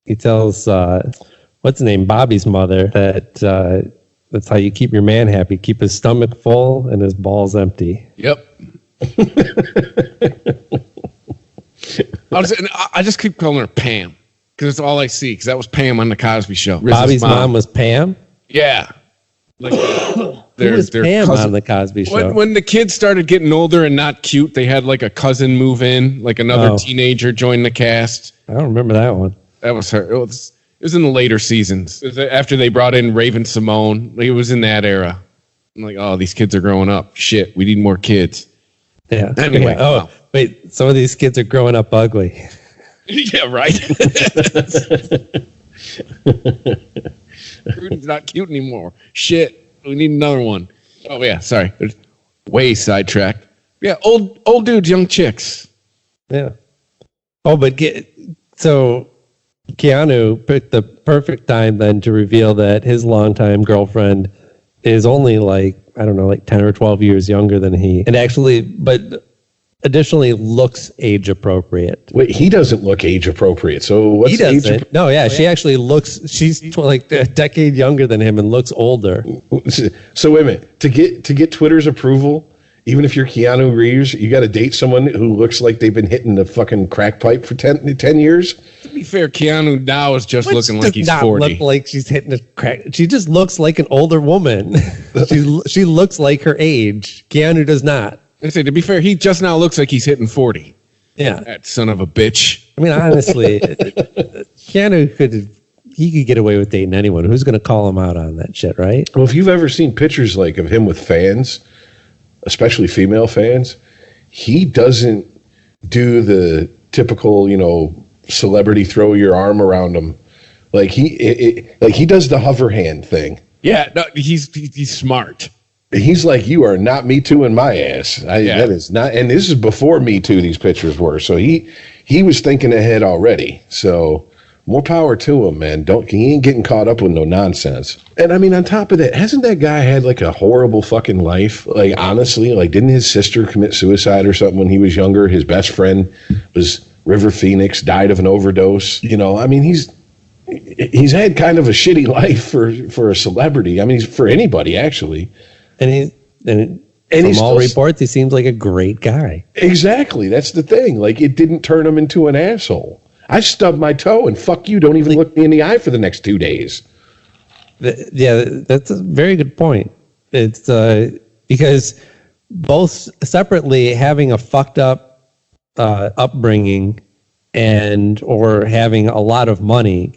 his name, Bobby's mother, that that's how you keep your man happy. Keep his stomach full and his balls empty.
Yep. I just keep calling her Pam because it's all I see. Because that was Pam on the Cosby Show.
Bobby's mom was Pam.
Yeah. Like
Who was Pam
cousin.
on the Cosby Show?
When the kids started getting older and not cute, they had like a cousin move in, like another teenager join the cast.
I don't remember that one.
That was her. It was in the later seasons. It was after they brought in Raven Simone. Like, it was in that era. I'm like, oh, these kids are growing up. Shit, we need more kids.
Yeah.
Anyway.
Yeah. Oh, wait. Some of these kids are growing up ugly.
Yeah, right. Rudy's not cute anymore. Shit, we need another one. Oh yeah, sorry. Way sidetracked. Yeah, old dudes, young chicks.
Yeah. Oh, but so Keanu picked the perfect time then to reveal that his longtime girlfriend is only like 10 or 12 years younger than he, and actually, but additionally looks age appropriate.
Wait, he doesn't look age appropriate. So what's
he doesn't? No, yeah, she actually looks. She's like a decade younger than him and looks older.
So wait a minute. To get Twitter's approval, even if you're Keanu Reeves, you got to date someone who looks like they've been hitting the fucking crack pipe for 10 years.
To be fair, Keanu now is just looking like he's 40.
Look like she's hitting a crack. She just looks like an older woman. she looks like her age. Keanu does not.
I say, to be fair, he just now looks like he's hitting 40.
Yeah.
That son of a bitch.
I mean, honestly, Keanu could get away with dating anyone. Who's going to call him out on that shit, right?
Well, if you've ever seen pictures like of him with fans, especially female fans, he doesn't do the typical, celebrity throw your arm around him. Like he does the hover hand thing.
Yeah, no, he's smart.
He's like, you are not Me Too in my ass. That is not, and this is before Me Too. These pictures were, so he was thinking ahead already. So more power to him, man. He ain't getting caught up with no nonsense. And I mean, on top of that, hasn't that guy had like a horrible fucking life? Like honestly, like didn't his sister commit suicide or something when he was younger? His best friend was River Phoenix, died of an overdose. I mean, he's had kind of a shitty life for a celebrity. I mean, for anybody actually. And from all reports, he seems like a great guy. Exactly. That's the thing. Like, it didn't turn him into an asshole. I stubbed my toe and fuck you. Don't even look me in the eye for the next 2 days. Yeah, that's a very good point. It's because both separately having a fucked up upbringing or having a lot of money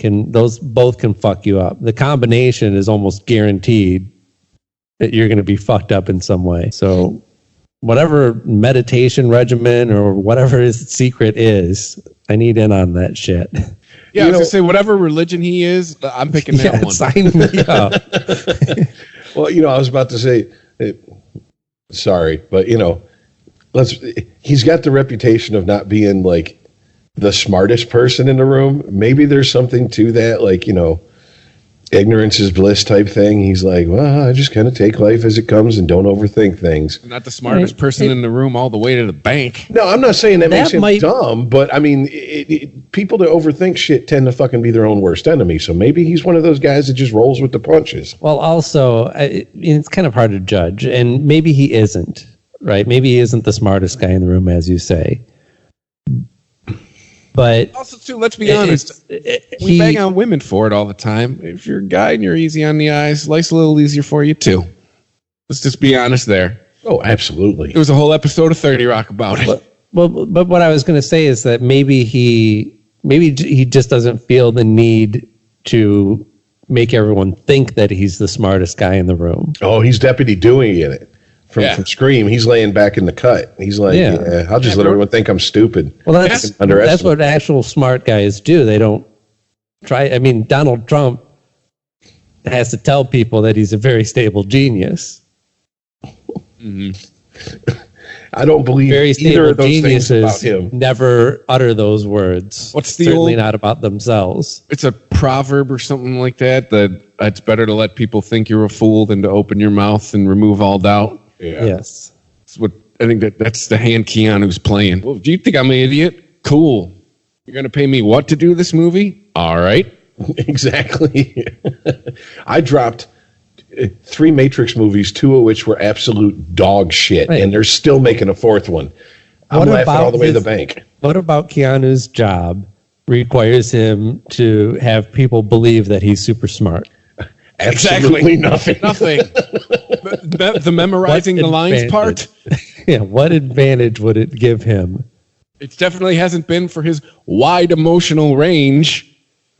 both can fuck you up. The combination is almost guaranteed that you're going to be fucked up in some way. So whatever meditation regimen or whatever his secret is, I need in on that shit. Yeah, I was going to say, whatever religion he is, I'm picking that one. Sign me up. Well, I was about to say, sorry, but, he's got the reputation of not being like the smartest person in the room. Maybe there's something to that, like, ignorance is bliss type thing. He's like, well, I just kind of take life as it comes and don't overthink things. Not the smartest person in the room all the way to the bank. No, I'm not saying that makes him dumb, but I mean, people that overthink shit tend to fucking be their own worst enemy. So maybe he's one of those guys that just rolls with the punches. Well, also, it's kind of hard to judge, and maybe he isn't, right? Maybe he isn't the smartest guy in the room, as you say. But also, too, let's be honest. We bang on women for it all the time. If you're a guy and you're easy on the eyes, life's a little easier for you too. Let's just be honest there. Oh, absolutely. There was a whole episode of 30 Rock about it. But what I was going to say is that maybe he just doesn't feel the need to make everyone think that he's the smartest guy in the room. Oh, he's Deputy Dewey in it. From Scream, he's laying back in the cut. He's like, I'll just let everyone think I'm stupid. Well, that's what actual smart guys do. They don't try. I mean, Donald Trump has to tell people that he's a very stable genius. Mm-hmm. I don't believe very either of those things about him. Never utter those words. What's the certainly not about themselves. It's a
proverb or something like that? That it's better to let people think you're a fool than to open your mouth and remove all doubt.
Yeah.
Yes.
That's what I think that's the hand Keanu's playing. Well, do you think I'm an idiot? Cool. You're gonna pay me what to do this movie? All right.
Exactly. I dropped 3 Matrix movies, 2 of which were absolute dog shit,
Right.
and they're still making a 4th one. I'm
What
laughing
about
all the way to the
his-
bank.
What about Keanu's job requires him to have people believe that he's super smart?
Absolutely nothing.
Nothing. The memorizing
What
the lines
advantage?
part.
Yeah, what advantage would it give him?
It definitely hasn't been for his wide emotional range.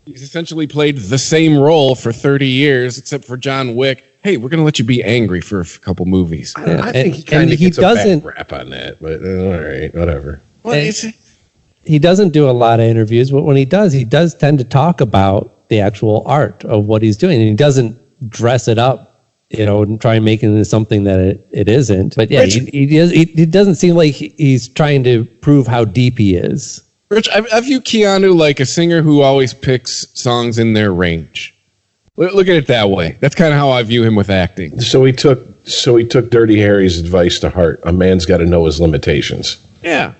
He's essentially played the same role for 30 years, except for John Wick. Hey, we're going to let you be angry for a couple movies.
I think he
And
kind of
he
gets a
doesn't-
bad rap on that, but all right, whatever.
Well, it's-
He doesn't do a lot of interviews, but when he does tend to talk about the actual art of what he's doing. And he doesn't dress it up, and try and make it into something that it isn't. But yeah, he doesn't seem like he's trying to prove how deep he is.
Rich, I view Keanu like a singer who always picks songs in their range. Look at it that way. That's kind of how I view him with acting.
So he took Dirty Harry's advice to heart. A man's got to know his limitations
Yeah.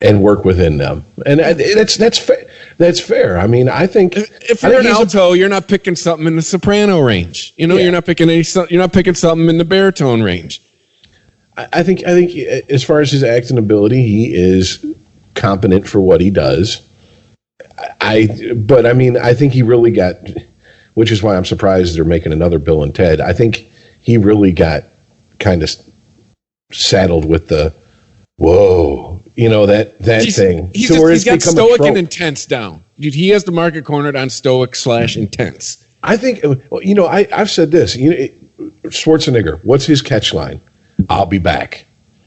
and work within them, and that's fair. That's fair. I mean, I think
If
I
you're
think
an
he's a-
alto, you're not picking something in the soprano range.
Yeah.
You're not picking something in the baritone range.
I think as far as his acting ability, he is competent for what he does. But I mean, I think he really got, which is why I'm surprised they're making another Bill and Ted. I think he really got kind of saddled with the whoa, that thing.
He's
to where
got
it's become a
stoic
trope.
and intense down. Dude, he has the market cornered on stoic/intense.
I think, I've said this. Schwarzenegger, what's his catch line? I'll be back,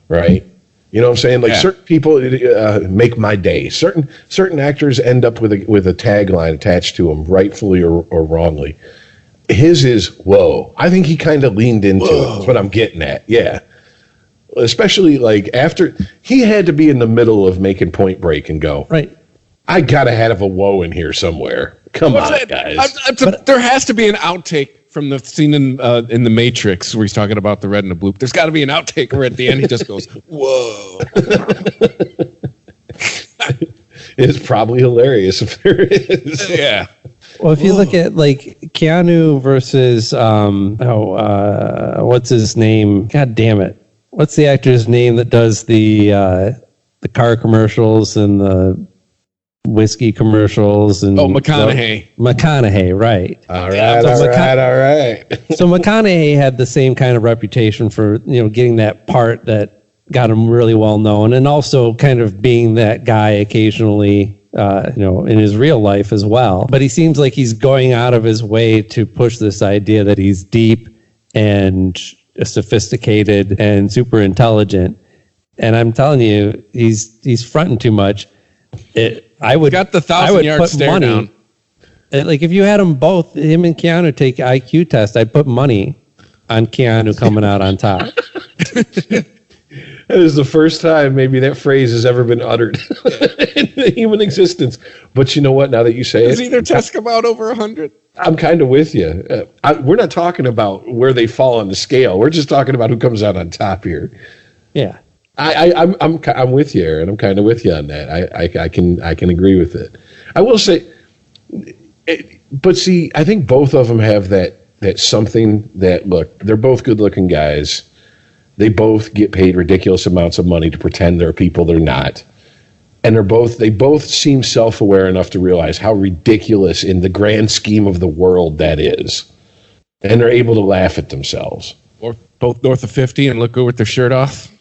right? You know what I'm saying? Like certain people make my day. Certain actors end up with a tagline attached to them, rightfully or wrongly. His is whoa. I think he kind of leaned into it. That's what I'm getting at. Yeah. Especially like after he had to be in the middle of making Point Break and go,
Right.
I gotta have a whoa in here somewhere. Come on, guys.
There has to be an outtake from the scene in the Matrix where he's talking about the red and the blue. There's got to be an outtake where at the end he just goes, "Whoa!"
It's probably hilarious if there is.
Yeah.
Well, if you look at like Keanu versus what's his name? God damn it! What's the actor's name that does the car commercials and the whiskey commercials and
McConaughey.
McConaughey, right?
All right.
So McConaughey had the same kind of reputation for getting that part that got him really well known, and also kind of being that guy occasionally, in his real life as well. But he seems like he's going out of his way to push this idea that he's deep and sophisticated and super intelligent. And I'm telling you, he's fronting too much. I would
Got the 1,000-yard stare down.
Like if you had them both, him and Keanu take IQ test, I'd put money on Keanu coming out on top.
That is the first time maybe that phrase has ever been uttered in human existence. But you know what? Now that you say
Does
it,
either test come out over 100?
I'm kind of with you. We're not talking about where they fall on the scale. We're just talking about who comes out on top here.
Yeah.
I'm with you, Aaron. I'm kind of with you on that. I can agree with it. I will say, but see, I think both of them have that something that look. They're both good-looking guys. They both get paid ridiculous amounts of money to pretend they're people they're not, and they both seem self-aware enough to realize how ridiculous in the grand scheme of the world that is, and they're able to laugh at themselves.
Or both north of 50 and look good with their shirt off?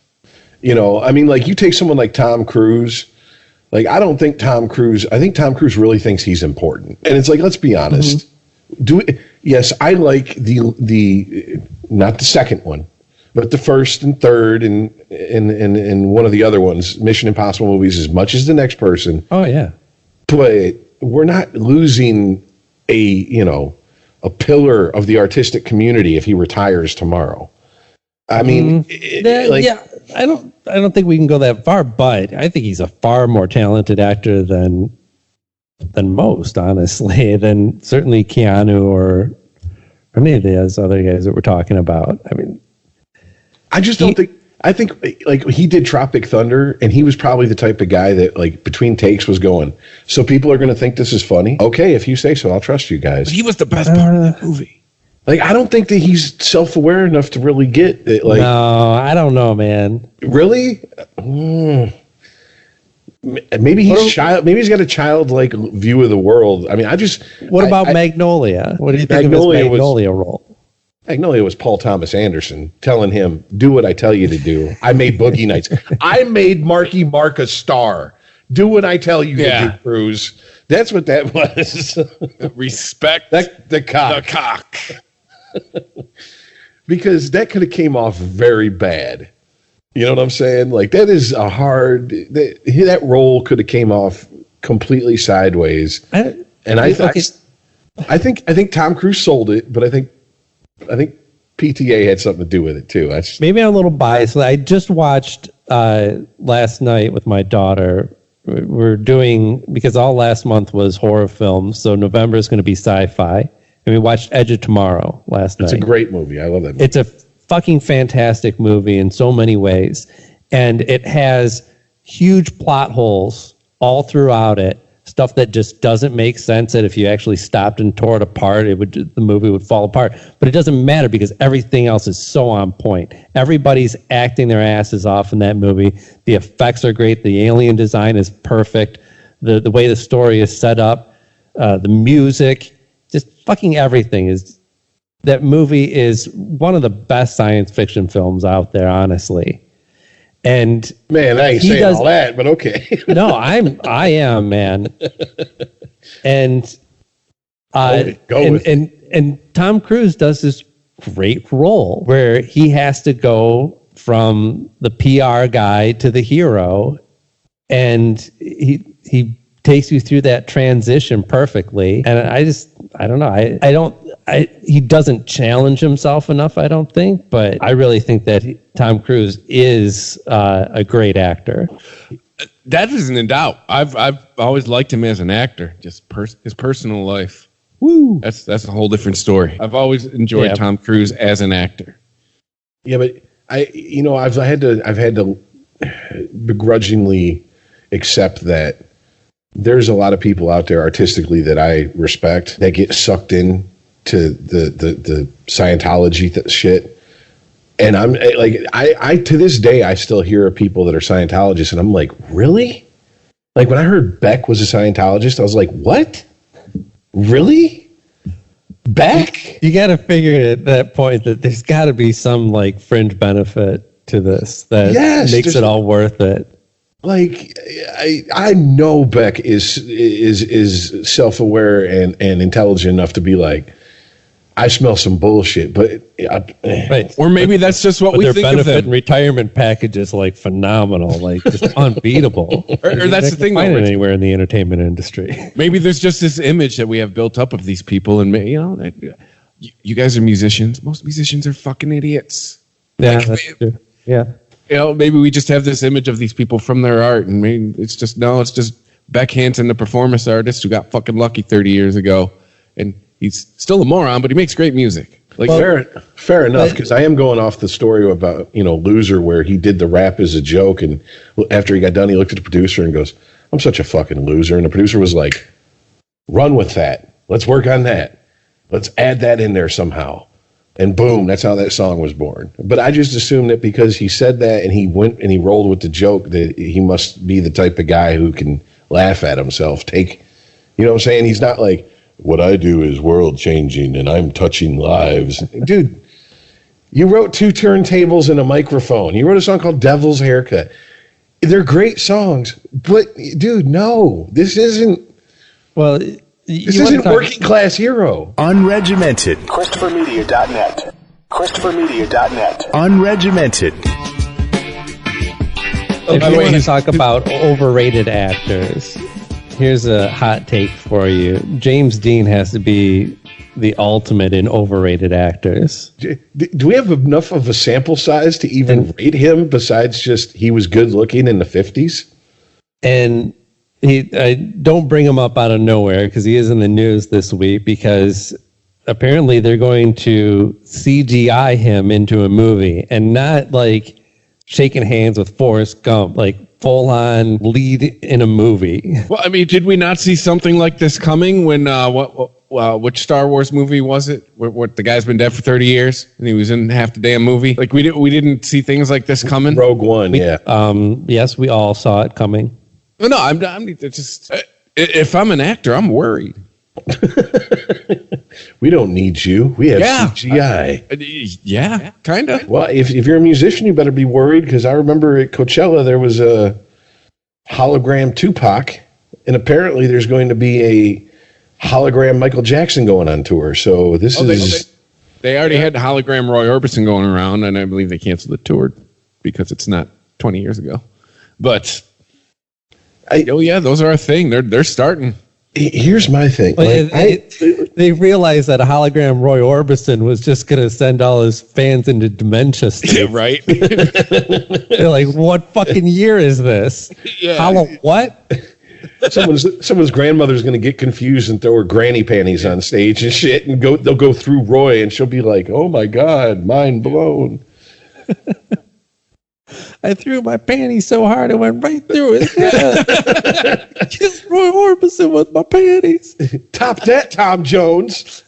I mean, like you take someone like Tom Cruise. Like I think Tom Cruise really thinks he's important, and it's like, let's be honest. Mm-hmm. Yes, I like the not the second one, but the first and third and one of the other ones, Mission Impossible movies, as much as the next person.
Oh yeah.
But we're not losing a pillar of the artistic community if he retires tomorrow. I mean,
I don't think we can go that far, but I think he's a far more talented actor than than most, honestly, than certainly Keanu or any of those other guys that we're talking about. I mean,
I just don't think. I think like he did Tropic Thunder, and he was probably the type of guy that like between takes was going, so people are going to think this is funny. Okay, if you say so, I'll trust you guys.
He was the best part of that movie.
Like, I don't think that he's self-aware enough to really get it. Like,
no, I don't know, man.
Really? Maybe he's child. Maybe he's got a childlike view of the world. I mean,
What about Magnolia? What do you think of his Magnolia role?
Magnolia was Paul Thomas Anderson telling him, "Do what I tell you to do." I made Boogie Nights. I made Marky Mark a star. Do what I tell you to do, Cruz. That's what that was.
Respect
the cock.
The cock.
Because that could have came off very bad. You know what I'm saying? Like, that is a hard. That role could have came off completely sideways. I think Tom Cruise sold it, but I think PTA had something to do with it too.
Maybe I'm a little biased. I just watched last night with my daughter. We're doing, because all last month was horror films, so November is going to be sci-fi. And we watched Edge of Tomorrow last night.
It's a great movie. I love that movie.
It's a fucking fantastic movie in so many ways. And it has huge plot holes all throughout it. Stuff that just doesn't make sense, that if you actually stopped and tore it apart, the movie would fall apart. But it doesn't matter because everything else is so on point. Everybody's acting their asses off in that movie. The effects are great. The alien design is perfect. The way the story is set up, the music, just fucking everything is. That movie is one of the best science fiction films out there, honestly. And
man, I ain't saying all that, but okay.
No, I am, man. And and Tom Cruise does this great role where he has to go from the PR guy to the hero, and he takes you through that transition perfectly. And I don't know. He doesn't challenge himself enough, I don't think, but I really think that Tom Cruise is a great actor.
That isn't in doubt. I've always liked him as an actor. Just his personal life.
Woo!
That's a whole different story. I've always enjoyed Tom Cruise as an actor.
Yeah, but I've had to begrudgingly accept that there's a lot of people out there artistically that I respect that get sucked in to the Scientology shit. And I'm like, I to this day, I still hear of people that are Scientologists, and I'm like, really? Like, when I heard Beck was a Scientologist, I was like, what? Really? Beck?
You got to figure at that point that there's got to be some like fringe benefit to this that makes it all worth it.
Like, I know Beck is self-aware and intelligent enough to be like, I smell some bullshit, but
right.
Or maybe that's just what we
their
think
benefit
of them.
And retirement package is like phenomenal, like just unbeatable.
or that's the thing,
find it anywhere in the entertainment industry.
Maybe there's just this image that we have built up of these people, and you guys are musicians. Most musicians are fucking idiots.
Yeah, that's true. Yeah.
Maybe we just have this image of these people from their art, and maybe it's just Beck Hansen, the performance artist who got fucking lucky 30 years ago, and he's still a moron, but he makes great music. Like,
fair enough, because I am going off the story about Loser, where he did the rap as a joke, and after he got done, he looked at the producer and goes, "I'm such a fucking loser," and the producer was like, "Run with that. Let's work on that. Let's add that in there somehow." And boom, that's how that song was born. But I just assumed that because he said that and he went and he rolled with the joke, that he must be the type of guy who can laugh at himself. You know what I'm saying? He's not like, what I do is world changing and I'm touching lives. Dude, you wrote 2 turntables and a microphone. You wrote a song called Devil's Haircut. They're great songs, but dude, no, this isn't.
Well,
this isn't Working Class Hero.
Unregimented. ChristopherMedia.net. ChristopherMedia.net. Unregimented.
If you want to talk about overrated actors, here's a hot take for you. James Dean has to be the ultimate in overrated actors.
Do we have enough of a sample size to even rate him besides just he was good looking in the 50s?
And don't bring him up out of nowhere because he is in the news this week because apparently they're going to CGI him into a movie and not like shaking hands with Forrest Gump, like full on lead in a movie.
Well, I mean, did we not see something like this coming when which Star Wars movie was it? What the guy's been dead for 30 years and he was in half the damn movie? Like we didn't see things like this coming.
Rogue One, yeah.
Yes, we all saw it coming.
No, I'm just if I'm an actor, I'm worried.
We don't need you. We have CGI.
Yeah, kind of.
Well, if you're a musician, you better be worried because I remember at Coachella there was a hologram Tupac, and apparently there's going to be a hologram Michael Jackson going on tour. So this is...
They already had the hologram Roy Orbison going around, and I believe they canceled the tour because it's not 20 years ago. But, those are a thing. They're starting.
Here's my thing.
They realized that a hologram Roy Orbison was just going to send all his fans into dementia state.
Right?
They're like, what fucking year is this?
Yeah.
What?
Someone's grandmother's going to get confused and throw her granny panties on stage and shit, and they'll go through Roy, and she'll be like, "Oh my God, mind blown."
I threw my panties so hard it went right through his head. Killed Roy Orbison with my panties.
Top that, Tom Jones.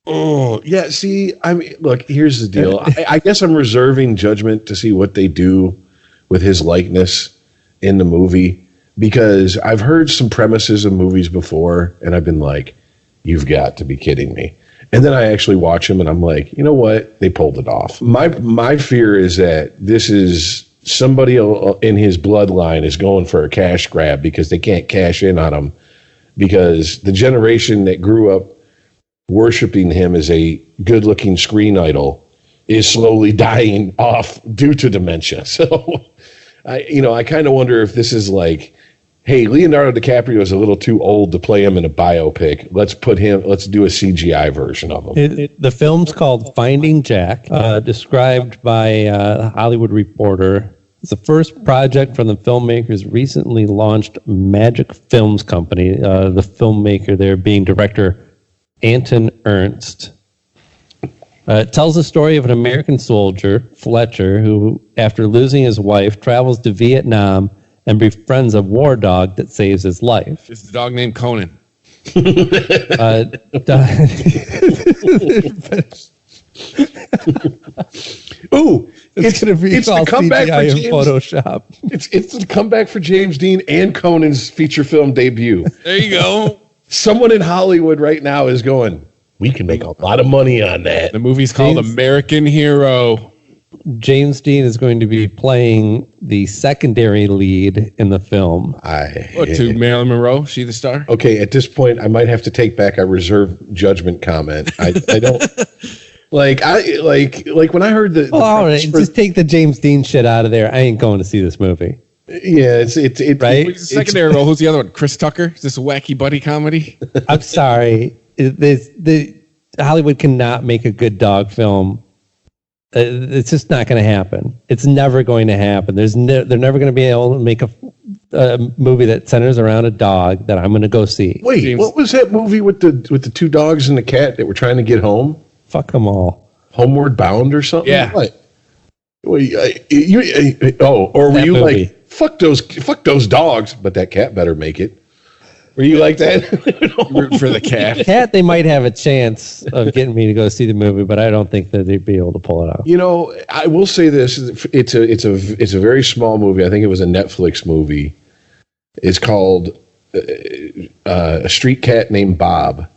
Oh, yeah. See, I mean, look, here's the deal. I guess I'm reserving judgment to see what they do with his likeness in the movie because I've heard some premises of movies before and I've been like, you've got to be kidding me. And then I actually watch them and I'm like, you know what? They pulled it off. My fear is that this is somebody in his bloodline is going for a cash grab because they can't cash in on him because the generation that grew up worshiping him as a good-looking screen idol is slowly dying off due to dementia. So, I kind of wonder if this is like, hey, Leonardo DiCaprio is a little too old to play him in a biopic. Let's do a CGI version of him.
The film's called Finding Jack, described by a Hollywood Reporter. It's the first project from the filmmaker's recently launched Magic Films company. The filmmaker there being director Anton Ernst. It tells the story of an American soldier, Fletcher, who, after losing his wife, travels to Vietnam and befriends a war dog that saves his life.
It's the dog named Conan.
Ooh,
it's going to be
the comeback
CGI
for
in Photoshop.
It's the comeback for James Dean and Conan's feature film debut.
There you go.
Someone in Hollywood right now is going, we can make a lot of money on that.
The movie's called American Hero.
James Dean is going to be playing the secondary lead in the film.
To Marilyn Monroe? She the star?
Okay, at this point, I might have to take back a reserve judgment comment. I don't like when I heard the.
All right, just take the James Dean shit out of there. I ain't going to see this movie.
Yeah, it's
right.
Who's the secondary role? Who's the other one? Chris Tucker? Is this a wacky buddy comedy?
I'm sorry. The Hollywood cannot make a good dog film. It's just not going to happen. It's never going to happen. They're never going to be able to make a movie that centers around a dog that I'm going to go see.
Wait, what was that movie with the two dogs and the cat that were trying to get home?
Fuck them all.
Homeward Bound or something?
Yeah.
What? Were you movie. Like, fuck those dogs, but that cat better make it? Were you like that?
Root for the cat.
Cat, they might have a chance of getting me to go see the movie, but I don't think that they'd be able to pull it off.
You know, I will say this: it's a very small movie. I think it was a Netflix movie. It's called A Street Cat Named Bob,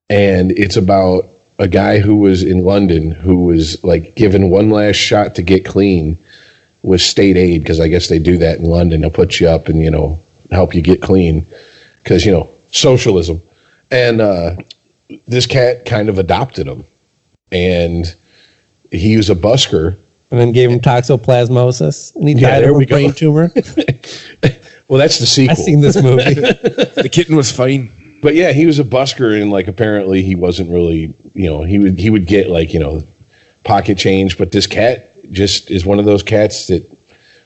and it's about a guy who was in London who was like given one last shot to get clean with state aid, because I guess they do that in London. They'll put you up and help you get clean. Because, socialism. And this cat kind of adopted him. And he was a busker.
And then gave him toxoplasmosis. And he died of a brain tumor.
Well, that's the sequel.
I've seen this movie.
The kitten was fine.
But yeah, he was a busker. And apparently he wasn't really, he would get pocket change. But this cat just is one of those cats that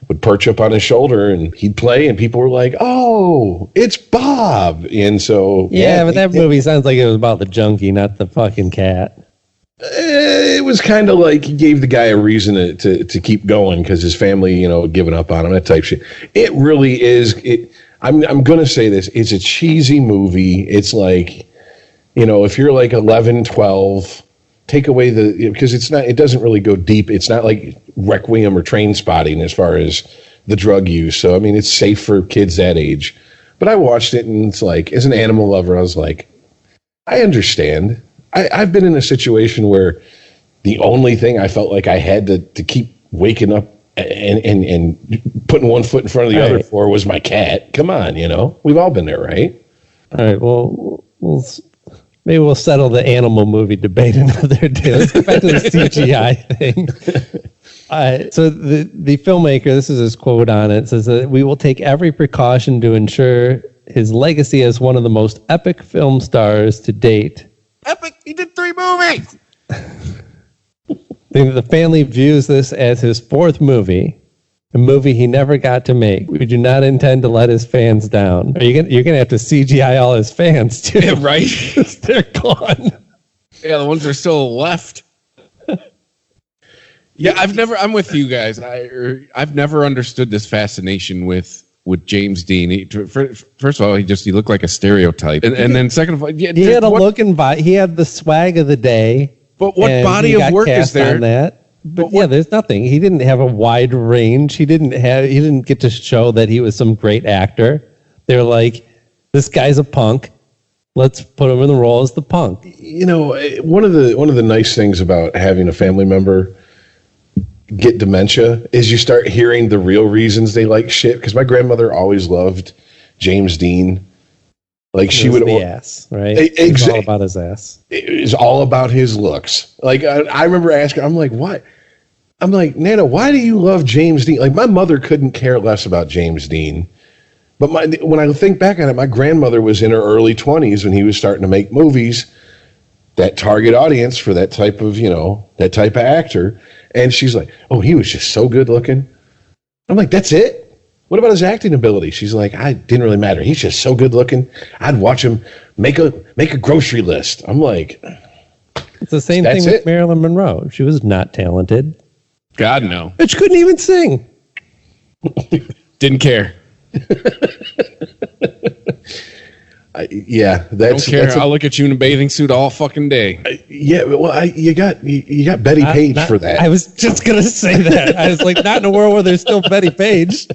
would perch up on his shoulder and he'd play, and people were like, "Oh, it's Bob!" And so
but that movie sounds like it was about the junkie, not the fucking cat.
It was kind of like he gave the guy a reason to keep going because his family, had given up on him, that type shit. It really is. I'm going to say this. It's a cheesy movie. It's like, if you're like 11, 12, take away because it doesn't really go deep. It's not like Requiem or Trainspotting as far as the drug use. So, I mean, it's safe for kids that age. But I watched it, and it's like, as an animal lover, I was like, I understand. I've been in a situation where the only thing I felt like I had to keep waking up and putting one foot in front of the other for was my cat. Come on, we've all been there, right?
All right. Well, maybe we'll settle the animal movie debate another day. Let's get back to the CGI thing. So the filmmaker, this is his quote on it, says that we will take every precaution to ensure his legacy as one of the most epic film stars to date.
Epic! He did 3 movies!
The family views this as his 4th movie, a movie he never got to make. We do not intend to let his fans down. You're gonna have to CGI all his fans too.
Yeah, right?
They're gone.
Yeah, the ones that are still left. Yeah, I'm with you guys. I've never understood this fascination with James Dean. First of all, he looked like a stereotype, and then second of all,
he had a look and vibe. He had the swag of the day.
But what body of work is there?
On that? But there's nothing. He didn't have a wide range. He didn't get to show that he was some great actor. They're like, this guy's a punk. Let's put him in the role as the punk.
One of the nice things about having a family member get dementia is you start hearing the real reasons they like shit. Because my grandmother always loved James Dean. Like she would
the ass, right?
Exactly.
All about his ass.
It was all about his looks. Like I remember asking, I'm like, what? I'm like, Nana, why do you love James Dean? Like my mother couldn't care less about James Dean. But when I think back on it, my grandmother was in her early 20s when he was starting to make movies, that target audience for that type of, that type of actor. And she's like, oh, he was just so good looking. I'm like, that's it? What about his acting ability? She's like, I didn't really matter. He's just so good looking. I'd watch him make a grocery list. I'm like,
it's the same thing with Marilyn Monroe. She was not talented.
God, no.
But she couldn't even sing.
Didn't care.
Don't
care. I'll look at you in a bathing suit all fucking day.
You got Betty Page for that.
I was just gonna say that. I was like, not in a world where there's still Betty Page.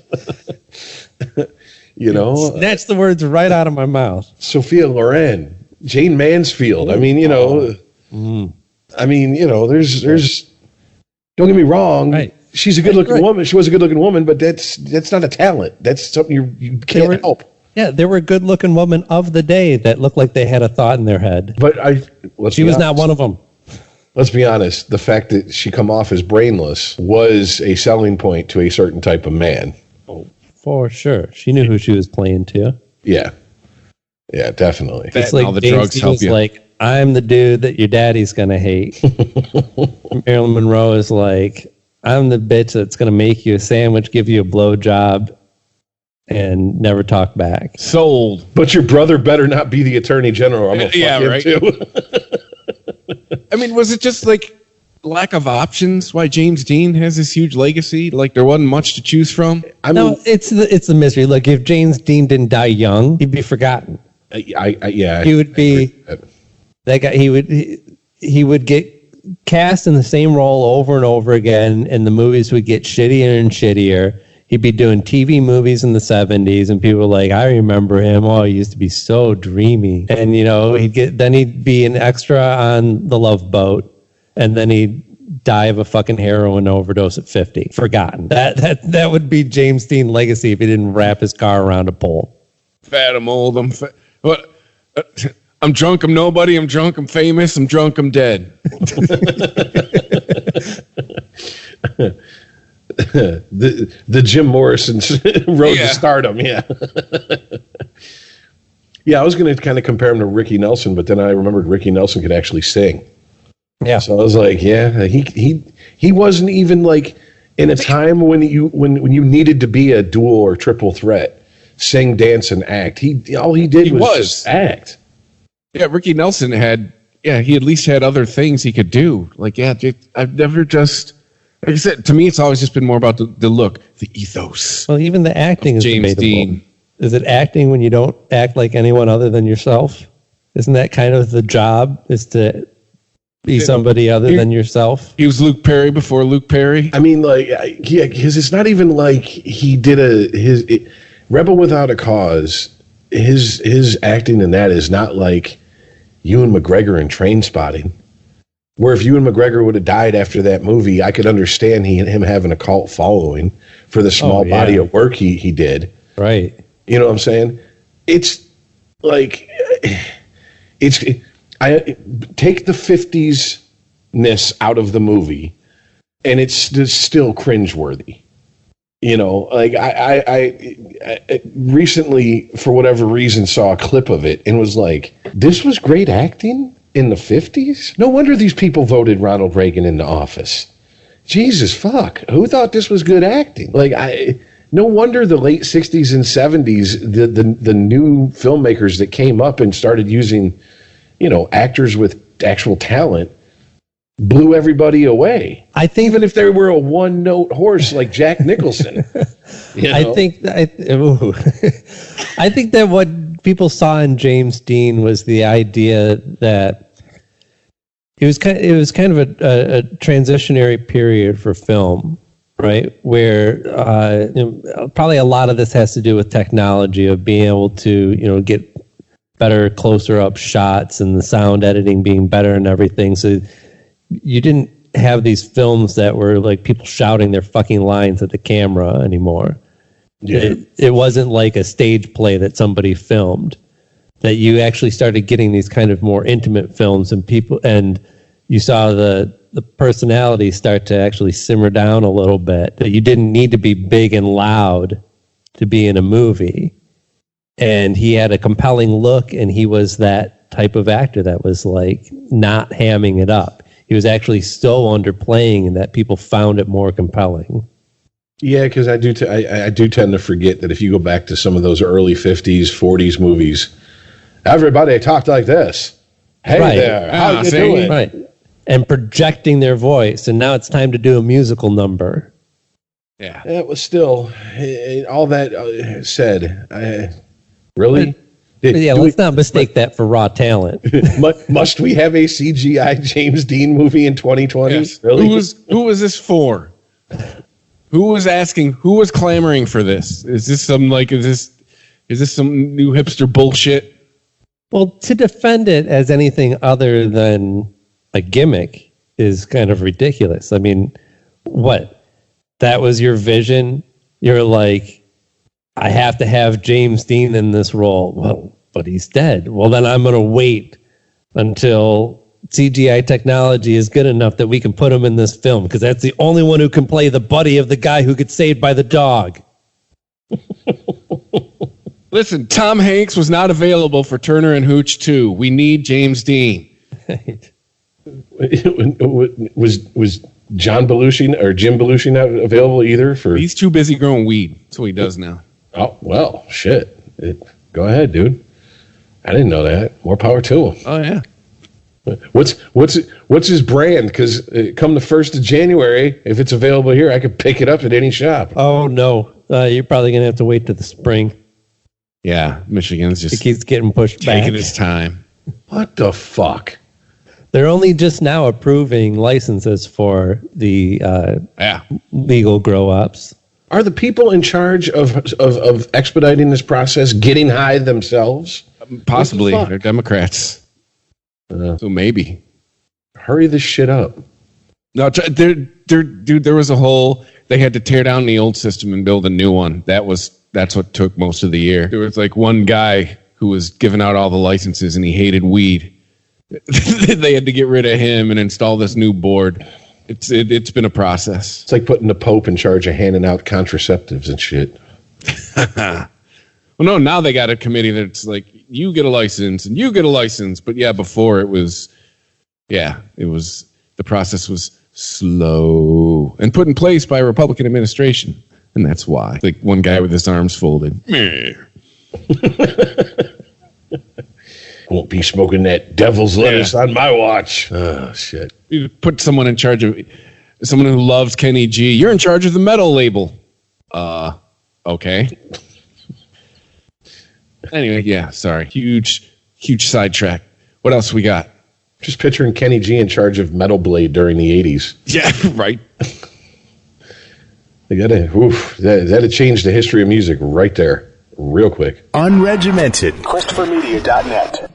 Snatch
the words right out of my mouth.
Sophia Loren, Jane Mansfield. I mean, there's. Don't get me wrong.
Right.
She's a good-looking woman. She was a good-looking woman, but that's not a talent. That's something you can't help.
Yeah, there were good-looking women of the day that looked like they had a thought in their head.
But
she was not one of them.
Let's be honest. The fact that she come off as brainless was a selling point to a certain type of man.
Oh, for sure. She knew who she was playing to.
Yeah. Yeah, definitely.
It's like all the drugs help you. Like, I'm the dude that your daddy's going to hate. Marilyn Monroe is like, I'm the bitch that's going to make you a sandwich, give you a blowjob, and never talk back.
Sold.
But your brother better not be the attorney general. I'm going to fuck him too.
I
mean, was it just like lack of options why James Dean has this huge legacy? Like there wasn't much to choose from?
No, it's the mystery. Look, if James Dean didn't die young, he'd be forgotten. He would be that guy. He would get cast in the same role over and over again, and the movies would get shittier and shittier. He'd be doing TV movies in the 70s, and people were like, I remember him. Oh, he used to be so dreamy. And, he'd be an extra on The Love Boat, and then he'd die of a fucking heroin overdose at 50. Forgotten. That would be James Dean's legacy if he didn't wrap his car around a pole.
Fat, I'm old, I'm fat. What? I'm drunk, I'm nobody, I'm drunk, I'm famous, I'm drunk, I'm dead.
the Jim Morrison's road to stardom, yeah. Yeah, I was going to kind of compare him to Ricky Nelson, but then I remembered Ricky Nelson could actually sing.
Yeah.
So I was like, yeah, he wasn't even like in a time when you needed to be a dual or triple threat, sing, dance, and act. All he did was just act.
Yeah, Ricky Nelson he at least had other things he could do. Like, I've never just, like I said, to me, it's always just been more about the look, the ethos.
Well, even the acting is
James
debatable.
Dean.
Is it acting when you don't act like anyone other than yourself? Isn't that kind of the job, is to be somebody other than yourself?
He was Luke Perry before Luke Perry.
I mean, like, because it's not even like he did Rebel Without a Cause. His acting in that is not like Ewan McGregor in Trainspotting, where if Ewan McGregor would have died after that movie, I could understand him having a cult following for the small body of work he did.
Right.
You know what I'm saying? It's like, I take the 50s-ness out of the movie, and it's still cringeworthy. You know, like I recently, for whatever reason, saw a clip of it and was like, this was great acting in the 50s? No wonder these people voted Ronald Reagan into office. Jesus fuck. Who thought this was good acting? Like, no wonder the late 60s and 70s, the new filmmakers that came up and started using, actors with actual talent blew everybody away.
I think,
even if they were a one-note horse like Jack Nicholson.
I think that what people saw in James Dean was the idea that it was kind of a transitionary period for film, right? Where probably a lot of this has to do with technology, of being able to get better closer up shots and the sound editing being better and everything. So you didn't have these films that were like people shouting their fucking lines at the camera anymore. Yeah. It wasn't like a stage play that somebody filmed. That you actually started getting these kind of more intimate films, and you saw the personality start to actually simmer down a little bit. That you didn't need to be big and loud to be in a movie. And he had a compelling look, and he was that type of actor that was like not hamming it up. He was actually so underplaying, and that people found it more compelling.
Yeah, because I do tend to forget that if you go back to some of those early 50s, 40s movies, everybody talked like this. Hey there, how you doing?
Right, and projecting their voice, and now it's time to do a musical number.
Yeah, it was still all that said. Really?
Let's not mistake that for raw talent.
Must we have a CGI James Dean movie in 2020?
Yes.
Really?
Who was this for? Who was asking? Who was clamoring for this? Is this some new hipster bullshit?
Well, to defend it as anything other than a gimmick is kind of ridiculous. I mean, what? That was your vision? You're like, I have to have James Dean in this role. Well, but he's dead. Well, then I'm going to wait until CGI technology is good enough that we can put him in this film, because that's the only one who can play the buddy of the guy who gets saved by the dog.
Listen, Tom Hanks was not available for Turner and Hooch 2. We need James Dean.
Was John Belushi or Jim Belushi not available either?
He's too busy growing weed. That's what he does now.
Oh, well, shit. Go ahead, dude. I didn't know that. More power to him.
Oh, yeah.
What's his brand? Because come the 1st of January, if it's available here, I could pick it up at any shop.
Oh, no. You're probably going to have to wait to the spring.
Yeah, Michigan's just...
It keeps getting pushed back.
Taking its time.
What the fuck?
They're only just now approving licenses for the legal grow-ups.
Are the people in charge of expediting this process getting high themselves?
Possibly. They're Democrats. So maybe.
Hurry this shit up.
No, dude, there was a whole... They had to tear down the old system and build a new one. That's what took most of the year. There was like one guy who was giving out all the licenses, and he hated weed. They had to get rid of him and install this new board. It's been a process.
It's like putting the Pope in charge of handing out contraceptives and shit.
Well, no, now they got a committee that's like, you get a license and you get a license. But yeah, before the process was slow and put in place by a Republican administration. And that's why. Like one guy with his arms folded. Meh.
Won't be smoking that devil's lettuce on my watch. Oh, shit.
You put someone in charge of, someone who loves Kenny G. You're in charge of the metal label. Okay. Anyway, yeah, sorry. Huge sidetrack. What else we got?
Just picturing Kenny G in charge of Metal Blade during the 80s.
Yeah, right.
That'd change the history of music right there, real quick.
Unregimented. ChristopherMedia.net.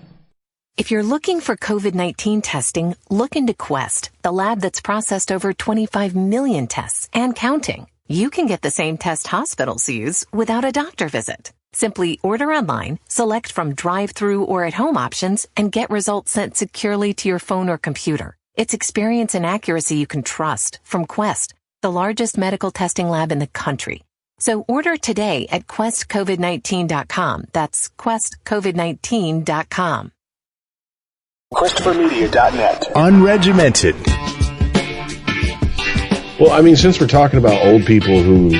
If you're looking for COVID-19 testing, look into Quest, the lab that's processed over 25 million tests and counting. You can get the same test hospitals use without a doctor visit. Simply order online, select from drive-through or at-home options, and get results sent securely to your phone or computer. It's experience and accuracy you can trust from Quest, the largest medical testing lab in the country. So order today at questcovid19.com. That's questcovid19.com.
ChristopherMedia.net. Unregimented.
Well, I mean, since we're talking about old people who,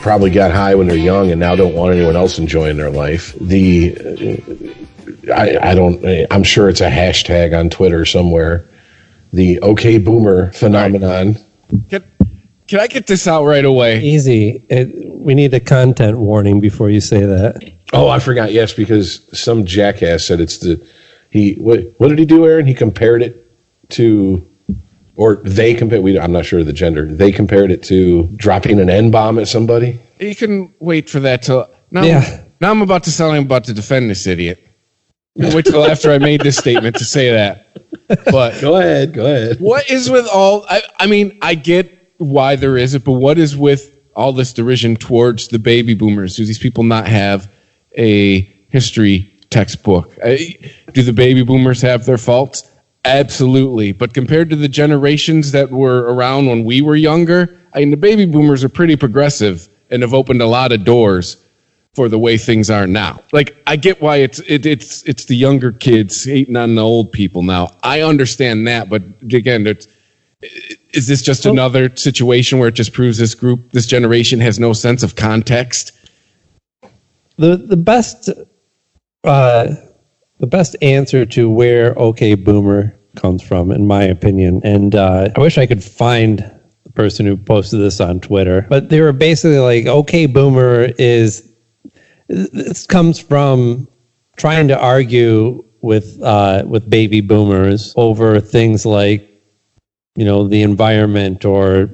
probably got high when they're young and now don't want anyone else enjoying their life, I'm sure it's a hashtag on Twitter somewhere, the OK Boomer phenomenon.
Can I get this out right away?
Easy. We need a content warning before you say that.
Oh, I forgot. Yes, because some jackass said what did he do, Aaron? He compared it to, or they compared, I'm not sure of the gender. They compared it to dropping an N-bomb at somebody.
You can wait for that till now.
Yeah.
Now I'm about to defend this idiot. Wait till after I made this statement to say that. But
Go ahead.
What is with all? I mean, I get why there is it, but what is with all this derision towards the baby boomers? Do these people not have a history textbook? Do the baby boomers have their faults? Absolutely. But compared to the generations that were around when we were younger, I mean, the baby boomers are pretty progressive and have opened a lot of doors for the way things are now. Like, I get why it's the younger kids hating on the old people now. I understand that, but again, is this just another situation where it just proves this generation has no sense of context?
The best answer to where OK Boomer comes from, in my opinion, and I wish I could find the person who posted this on Twitter, but they were basically like, OK Boomer this comes from trying to argue with baby boomers over things like, the environment or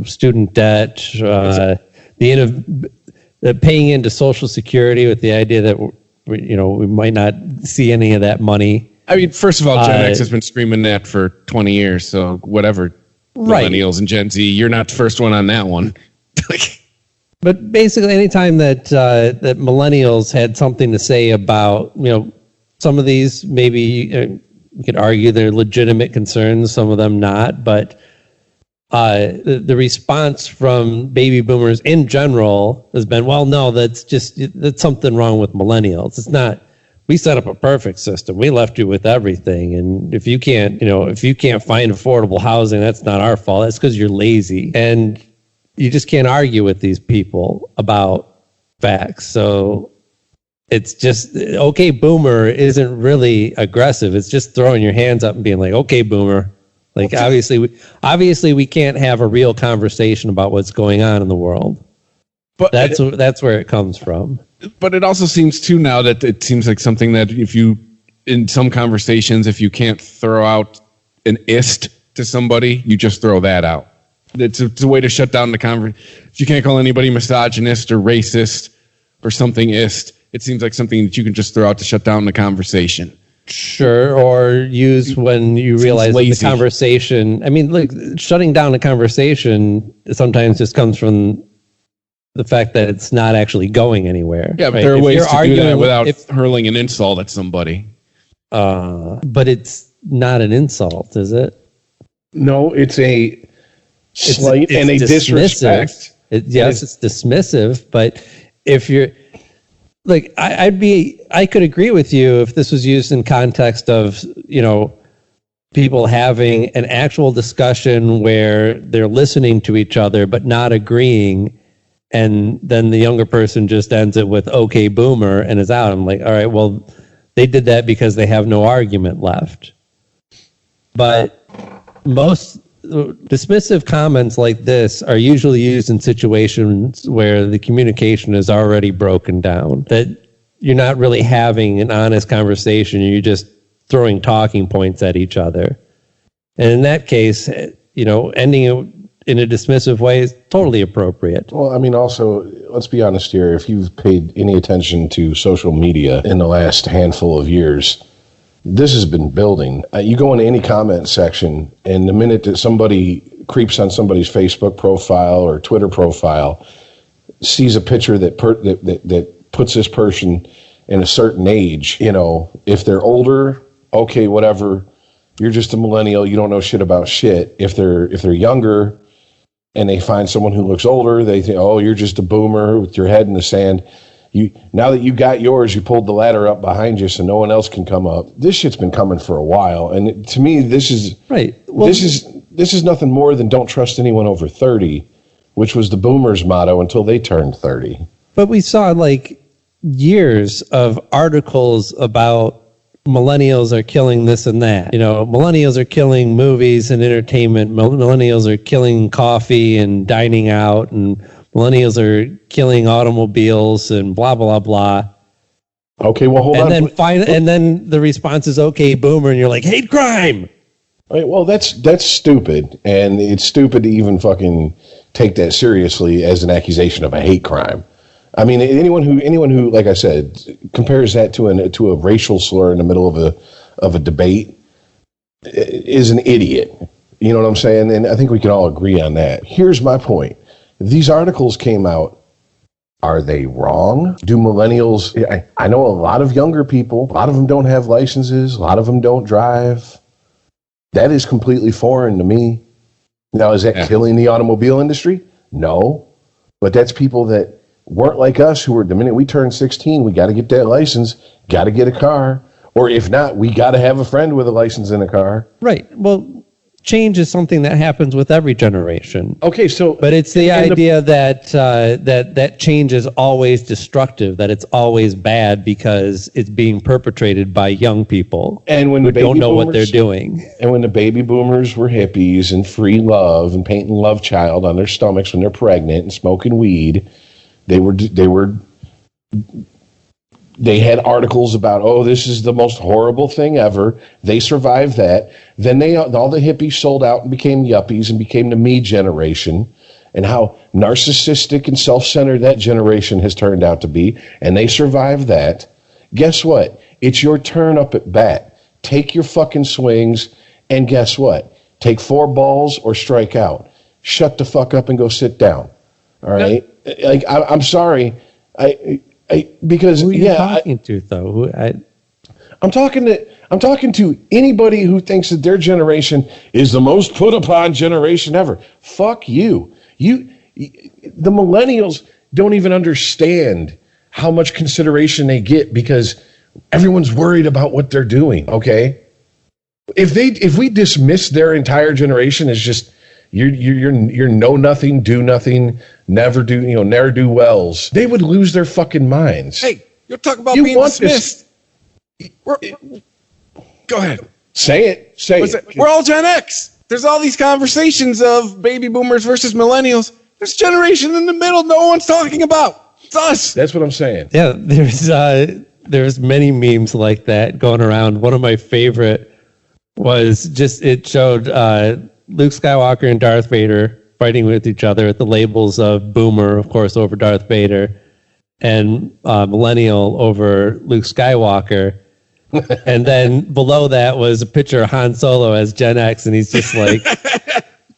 student debt, the paying into Social Security with the idea that we might not see any of that money.
I mean, first of all, Gen X has been screaming that for 20 years, so whatever.
Right.
Millennials and Gen Z, you're not the first one on that one.
But basically, anytime that millennials had something to say about, some of these, maybe you could argue they're legitimate concerns, some of them not, but the response from baby boomers in general has been, well, no, that's something wrong with millennials. It's not. We set up a perfect system. We left you with everything, and if you can't find affordable housing, that's not our fault. That's because you're lazy, and you just can't argue with these people about facts. So it's just, OK Boomer isn't really aggressive. It's just throwing your hands up and being like, OK Boomer. Like, obviously we can't have a real conversation about what's going on in the world. But that's where it comes from.
But it also seems too now that it seems like something that in some conversations, if you can't throw out an ist to somebody, you just throw that out. It's a way to shut down the conversation. If you can't call anybody misogynist or racist or something ist, it seems like something that you can just throw out to shut down the conversation.
Sure, or use when you realize that the conversation. I mean, look, shutting down a conversation sometimes just comes from the fact that it's not actually going anywhere.
Yeah, but there are ways to do that without hurling an insult at somebody.
But it's not an insult, is it?
No, it's a slight and a disrespect.
It's dismissive, but if you're like, I could agree with you if this was used in context of, people having an actual discussion where they're listening to each other but not agreeing, and then the younger person just ends it with "Okay, boomer" and is out. I'm like, all right, well, they did that because they have no argument left. But most dismissive comments like this are usually used in situations where the communication is already broken down, that you're not really having an honest conversation. You're just throwing talking points at each other. And in that case, ending it in a dismissive way is totally appropriate.
Well, I mean, also, let's be honest here. If you've paid any attention to social media in the last handful of years, this has been building. You go into any comment section, and the minute that somebody creeps on somebody's Facebook profile or Twitter profile, sees a picture that puts this person in a certain age, if they're older, okay, whatever, you're just a millennial, you don't know shit about shit. If they're younger and they find someone who looks older, they think, oh, you're just a boomer with your head in the sand. Now that you got yours, you pulled the ladder up behind you so no one else can come up. This shit's been coming for a while, and to me, this is right. Well, this is nothing more than don't trust anyone over 30, which was the boomers' motto until they turned 30.
But we saw years of articles about millennials are killing this and that. Millennials are killing movies and entertainment. Millennials are killing coffee and dining out, and millennials are killing automobiles and blah, blah, blah.
Okay, well, hold on.
And then the response is, okay, boomer, and you're like, hate crime.
All right, well, that's stupid, and it's stupid to even fucking take that seriously as an accusation of a hate crime. I mean, anyone who, like I said, compares that to a racial slur in the middle of a debate is an idiot. You know what I'm saying? And I think we can all agree on that. Here's my point. These articles came out. Are they wrong? Do millennials... I know a lot of younger people. A lot of them don't have licenses. A lot of them don't drive. That is completely foreign to me. Now, is that killing the automobile industry? No. But that's people that weren't like us, who were, the minute we turned 16, we got to get that license, got to get a car. Or if not, we got to have a friend with a license in a car.
Right. Well, change is something that happens with every generation.
Okay,
but it's the idea that change is always destructive, that it's always bad because it's being perpetrated by young people who don't know what they're doing.
And when the baby boomers were hippies and free love and painting love child on their stomachs when they're pregnant and smoking weed, they had articles about, oh, this is the most horrible thing ever. They survived that. Then all the hippies sold out and became yuppies and became the me generation, and how narcissistic and self-centered that generation has turned out to be. And they survived that. Guess what? It's your turn up at bat. Take your fucking swings, and guess what? Take 4 balls or strike out. Shut the fuck up and go sit down. All right? I'm sorry. Because
who are you talking to though?
I'm talking to anybody who thinks that their generation is the most put upon generation ever. Fuck you. The millennials don't even understand how much consideration they get because everyone's worried about what they're doing. Okay, if we dismiss their entire generation as just you're know nothing, do nothing, never do wells, they would lose their fucking minds.
Hey, you're talking about being dismissed. Go ahead.
Say it.
We're all Gen X. There's all these conversations of baby boomers versus millennials. There's a generation in the middle no one's talking about. It's us.
That's what I'm saying.
Yeah, there's many memes like that going around. One of my favorite was it showed Luke Skywalker and Darth Vader fighting with each other at the labels of boomer, of course, over Darth Vader, and millennial over Luke Skywalker. And then below that was a picture of Han Solo as Gen X, and he's just like,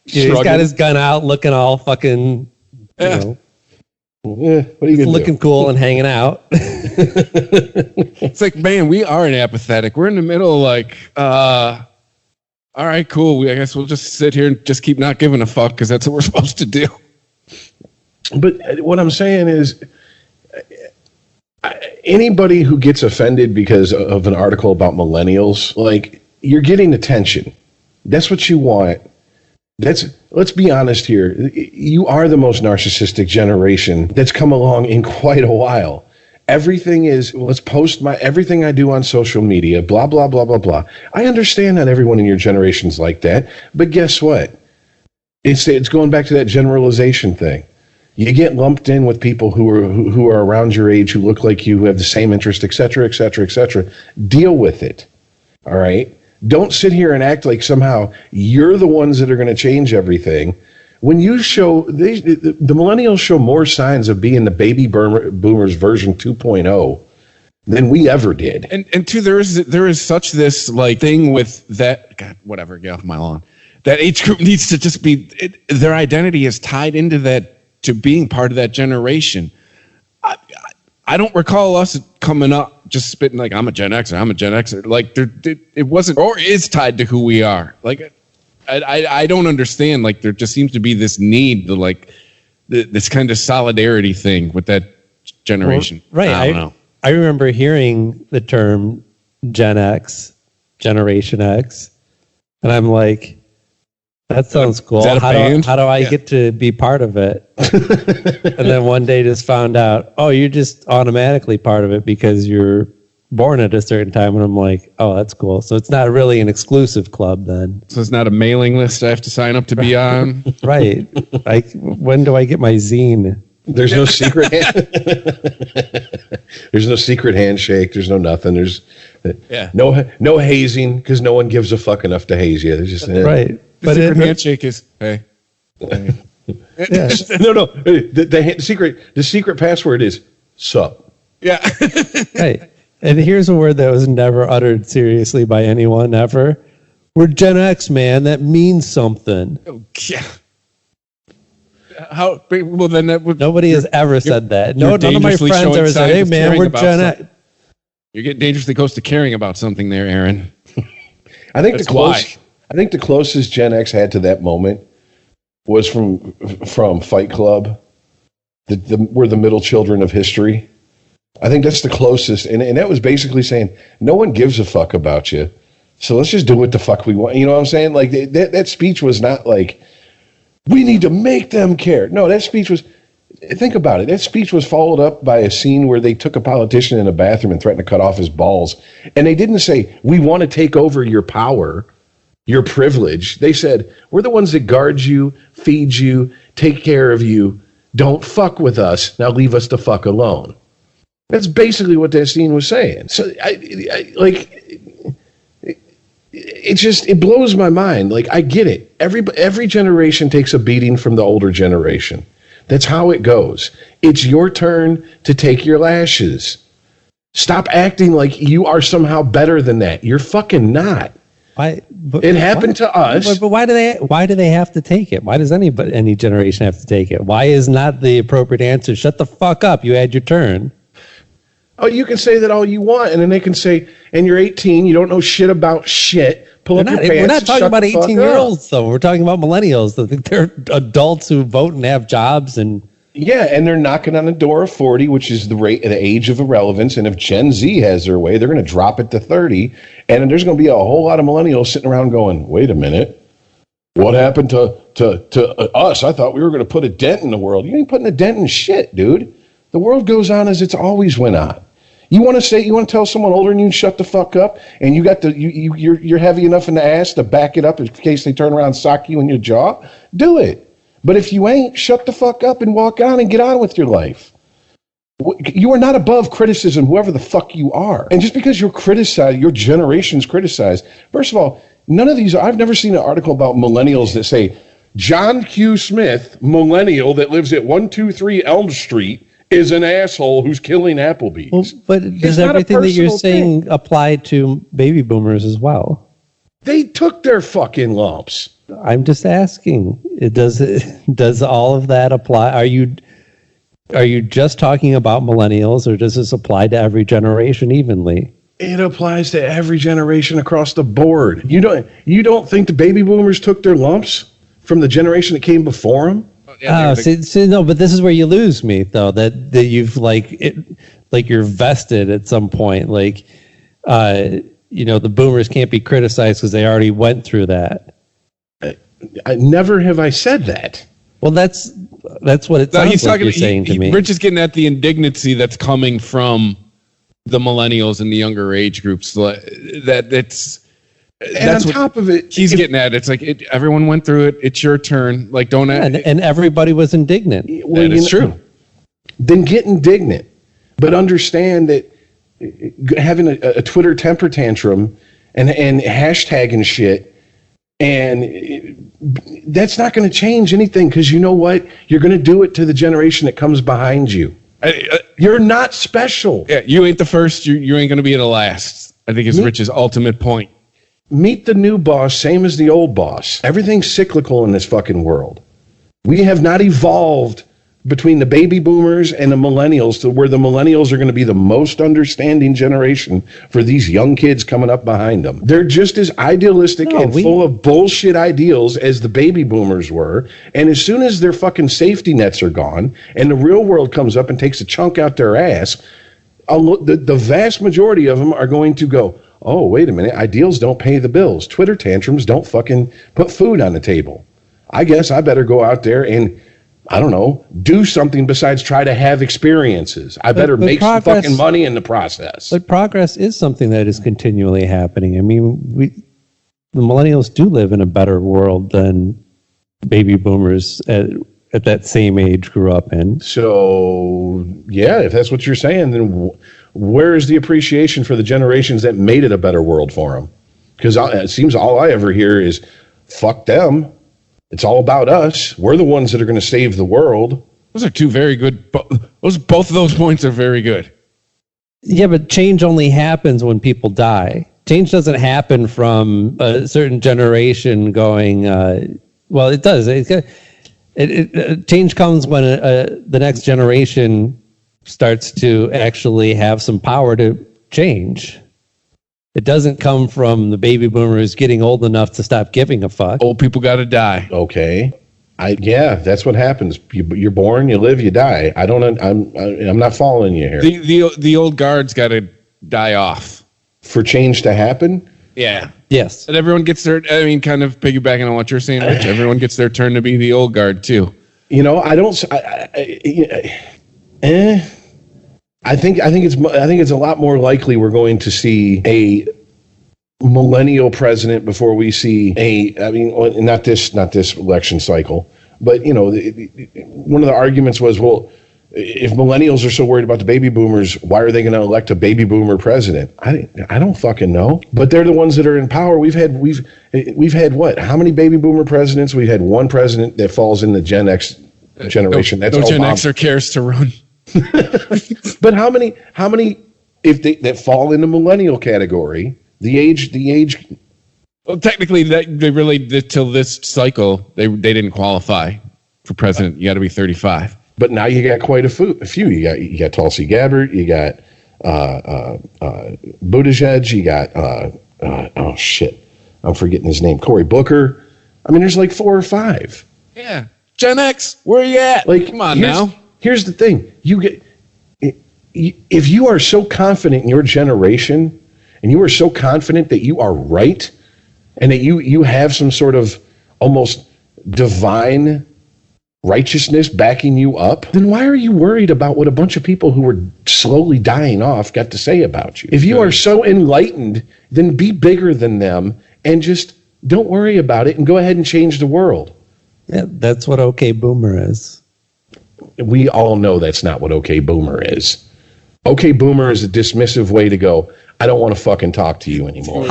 he's got his gun out, looking all fucking,
what are you gonna
looking
do?
cool and hanging out.
It's like, man, we are apathetic. We're in the middle, all right, cool. I guess we'll just sit here and just keep not giving a fuck because that's what we're supposed to do.
But what I'm saying is, anybody who gets offended because of an article about millennials, you're getting attention. That's what you want. Let's be honest here. You are the most narcissistic generation that's come along in quite a while. Everything is, let's post everything I do on social media, blah, blah, blah, blah, blah. I understand not everyone in your generation's like that, but guess what? It's going back to that generalization thing. You get lumped in with people who are around your age, who look like you, who have the same interest, et cetera, et cetera, et cetera. Deal with it. All right? Don't sit here and act like somehow you're the ones that are going to change everything. When you show, the millennials show more signs of being the baby boomers version 2.0 than we ever did.
And two, there is such this like thing with that, God, whatever, get off my lawn. That age group needs to just be, their identity is tied into that, to being part of that generation. I don't recall us coming up just spitting like, I'm a Gen Xer. Like it wasn't, or is tied to who we are. Like, I don't understand. Like, there just seems to be this need to like this kind of solidarity thing with that generation.
Well, right.
I don't know.
I remember hearing the term Gen X, Generation X, and I'm like, that sounds cool. How do I get to be part of it? And then one day just found out, oh, you're just automatically part of it because you're born at a certain time. And I'm like, oh, that's cool. So it's not really an exclusive club then.
So it's not a mailing list I have to sign up to be on?
Right. When do I get my zine?
There's no secret there's no secret handshake. There's no nothing. There's no hazing because no one gives a fuck enough to haze you. There's just
right.
But the secret handshake is hey.
Yeah. No. The secret password is sup.
Yeah.
Right. And here's a word that was never uttered seriously by anyone ever. We're Gen X, man. That means something.
Oh, yeah. How? Well, then that would.
Nobody has ever said that. No, none of my friends ever said, "Hey, man, we're Gen X."
You're getting dangerously close to caring about something there, Aaron.
I think the closest Gen X had to that moment was from Fight Club. We're the middle children of history. I think that's the closest, and that was basically saying no one gives a fuck about you, so let's just do what the fuck we want. You know what I'm saying? Like that speech was not like we need to make them care. No, that speech was. Think about it. That speech was followed up by a scene where they took a politician in a bathroom and threatened to cut off his balls, and they didn't say we want to take over your power, your privilege. They said we're the ones that guard you, feed you, take care of you. Don't fuck with us. Now leave us the fuck alone. That's basically what that scene was saying. So it blows my mind. Like, I get it. Every generation takes a beating from the older generation. That's how it goes. It's your turn to take your lashes. Stop acting like you are somehow better than that. You're fucking not. It happened to us.
But why do they have to take it? Why does any generation have to take it? Why is not the appropriate answer, shut the fuck up, you had your turn?
Oh, you can say that all you want, and then they can say, and you're 18, you don't know shit about shit. Pull up your pants.
We're not talking about 18-year-olds, though. We're talking about millennials. They're adults who vote and have jobs.
Yeah, and they're knocking on the door of 40, which is the age of irrelevance. And if Gen Z has their way, they're going to drop it to 30. And there's going to be a whole lot of millennials sitting around going, wait a minute. What happened to us? I thought we were going to put a dent in the world. You ain't putting a dent in shit, dude. The world goes on as it's always went on. You want to tell someone older than you shut the fuck up, and you got you're heavy enough in the ass to back it up in case they turn around and sock you in your jaw? Do it. But if you ain't, shut the fuck up and walk on and get on with your life. You are not above criticism, whoever the fuck you are. And just because you're criticized, your generation's criticized. First of all, none of these. I've never seen an article about millennials that say John Q. Smith, millennial that lives at 123 Elm Street, is an asshole who's killing Applebee's.
Well, but does everything that you're saying apply to baby boomers as well?
They took their fucking lumps.
I'm just asking. Does all of that apply? Are you just talking about millennials, or does this apply to every generation evenly?
It applies to every generation across the board. You don't think the baby boomers took their lumps from the generation that came before them?
See, no, but this is where you lose me, though. That you've like you're vested at some point. Like the boomers can't be criticized because they already went through that.
I never have I said that.
Well, that's what it sounds like you're saying to me.
Rich is getting at the indignancy that's coming from the millennials and the younger age groups. That's on
top of it,
he's getting at. It's like everyone went through it. It's your turn. Like don't.
And everybody was indignant.
Well,
that is true.
Then get indignant, but understand that having a Twitter temper tantrum and hashtagging shit. And that's not going to change anything because you know what? You're going to do it to the generation that comes behind you. You're not special.
Yeah, you ain't the first. You ain't going to be the last. I think is Rich's ultimate point.
Meet the new boss, same as the old boss. Everything's cyclical in this fucking world. We have not evolved between the baby boomers and the millennials to where the millennials are going to be the most understanding generation for these young kids coming up behind them. They're just as idealistic full of bullshit ideals as the baby boomers were. And as soon as their fucking safety nets are gone and the real world comes up and takes a chunk out their ass, the vast majority of them are going to go, oh, wait a minute, ideals don't pay the bills. Twitter tantrums don't fucking put food on the table. I guess I better go out there and I don't know, do something besides try to have experiences. I better make some fucking money in the process.
But progress is something that is continually happening. I mean, the millennials do live in a better world than baby boomers at that same age grew up in.
So, yeah, if that's what you're saying, then where is the appreciation for the generations that made it a better world for them? Because it seems all I ever hear is, fuck them. It's all about us. We're the ones that are going to save the world.
Those are two very good. Both of those points are very good.
Yeah, but change only happens when people die. Change doesn't happen from a certain generation going. Well, it does. Change comes when the next generation starts to actually have some power to change. It doesn't come from the baby boomers getting old enough to stop giving a fuck.
Old people got to die.
Okay, that's what happens. You're born, you live, you die. I'm not following you here.
The old guard's got to die off
for change to happen.
Yeah.
Yes.
And everyone gets their. I mean, kind of piggybacking on what you're saying, Rich. Everyone gets their turn to be the old guard too.
I think it's a lot more likely we're going to see a millennial president before we see not this election cycle, but one of the arguments was, well, if millennials are so worried about the baby boomers, why are they going to elect a baby boomer president? I don't fucking know, but they're the ones that are in power. We've had what? How many baby boomer presidents? We've had one president that falls in the Gen X generation. That's
no Gen Xer cares to run.
But how many if that fall in the millennial category, the age
well, technically they really till this cycle they didn't qualify for president. You got to be 35.
But now you got quite a few. You got Tulsi Gabbard, you got Buttigieg, you got oh shit, I'm forgetting his name, Cory Booker. I mean, there's like 4 or 5.
Yeah, Gen X, where are you at?
Like,
come on now.
Here's the thing: if you are so confident in your generation, and you are so confident that you are right, and that you have some sort of almost divine righteousness backing you up, then why are you worried about what a bunch of people who were slowly dying off got to say about you? If you are so enlightened, then be bigger than them and just don't worry about it and go ahead and change the world.
Yeah, that's what OK Boomer is.
We all know that's not what OK Boomer is. OK Boomer is a dismissive way to go, I don't want to fucking talk to you anymore.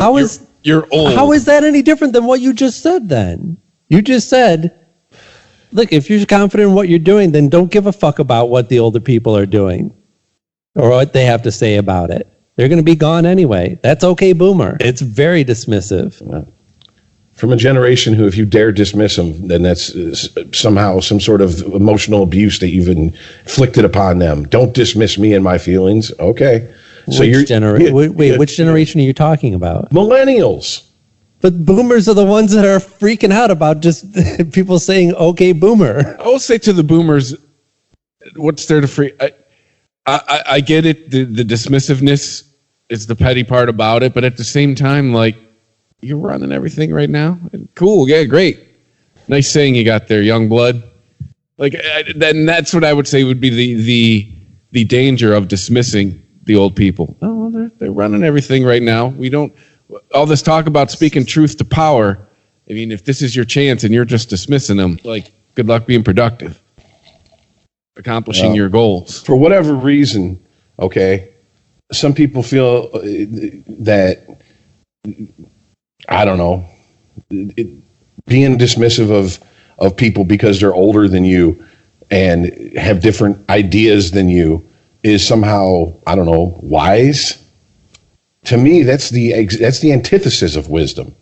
You're old.
How is that any different than what you just said then? You just said, look, if you're confident in what you're doing, then don't give a fuck about what the older people are doing or what they have to say about it. They're going to be gone anyway. That's OK Boomer. It's very dismissive.
From a generation who, if you dare dismiss them, then that's somehow some sort of emotional abuse that you've inflicted upon them. Don't dismiss me and my feelings. Okay. So
which generation are you talking about?
Millennials.
But boomers are the ones that are freaking out about just people saying OK Boomer.
I will say to the boomers, what's there to free? I get it, the dismissiveness is the petty part about it. But at the same time, like, you're running everything right now. Cool. Yeah, great. Nice saying you got there, young blood. Like, then that's what I would say would be the danger of dismissing the old people. Oh, they're running everything right now. We don't, all this talk about speaking truth to power. I mean, if this is your chance and you're just dismissing them, like, good luck being productive, accomplishing your goals.
For whatever reason, okay, some people feel that, I don't know, being dismissive of people because they're older than you and have different ideas than you is somehow, I don't know, wise. To me, that's the antithesis of wisdom.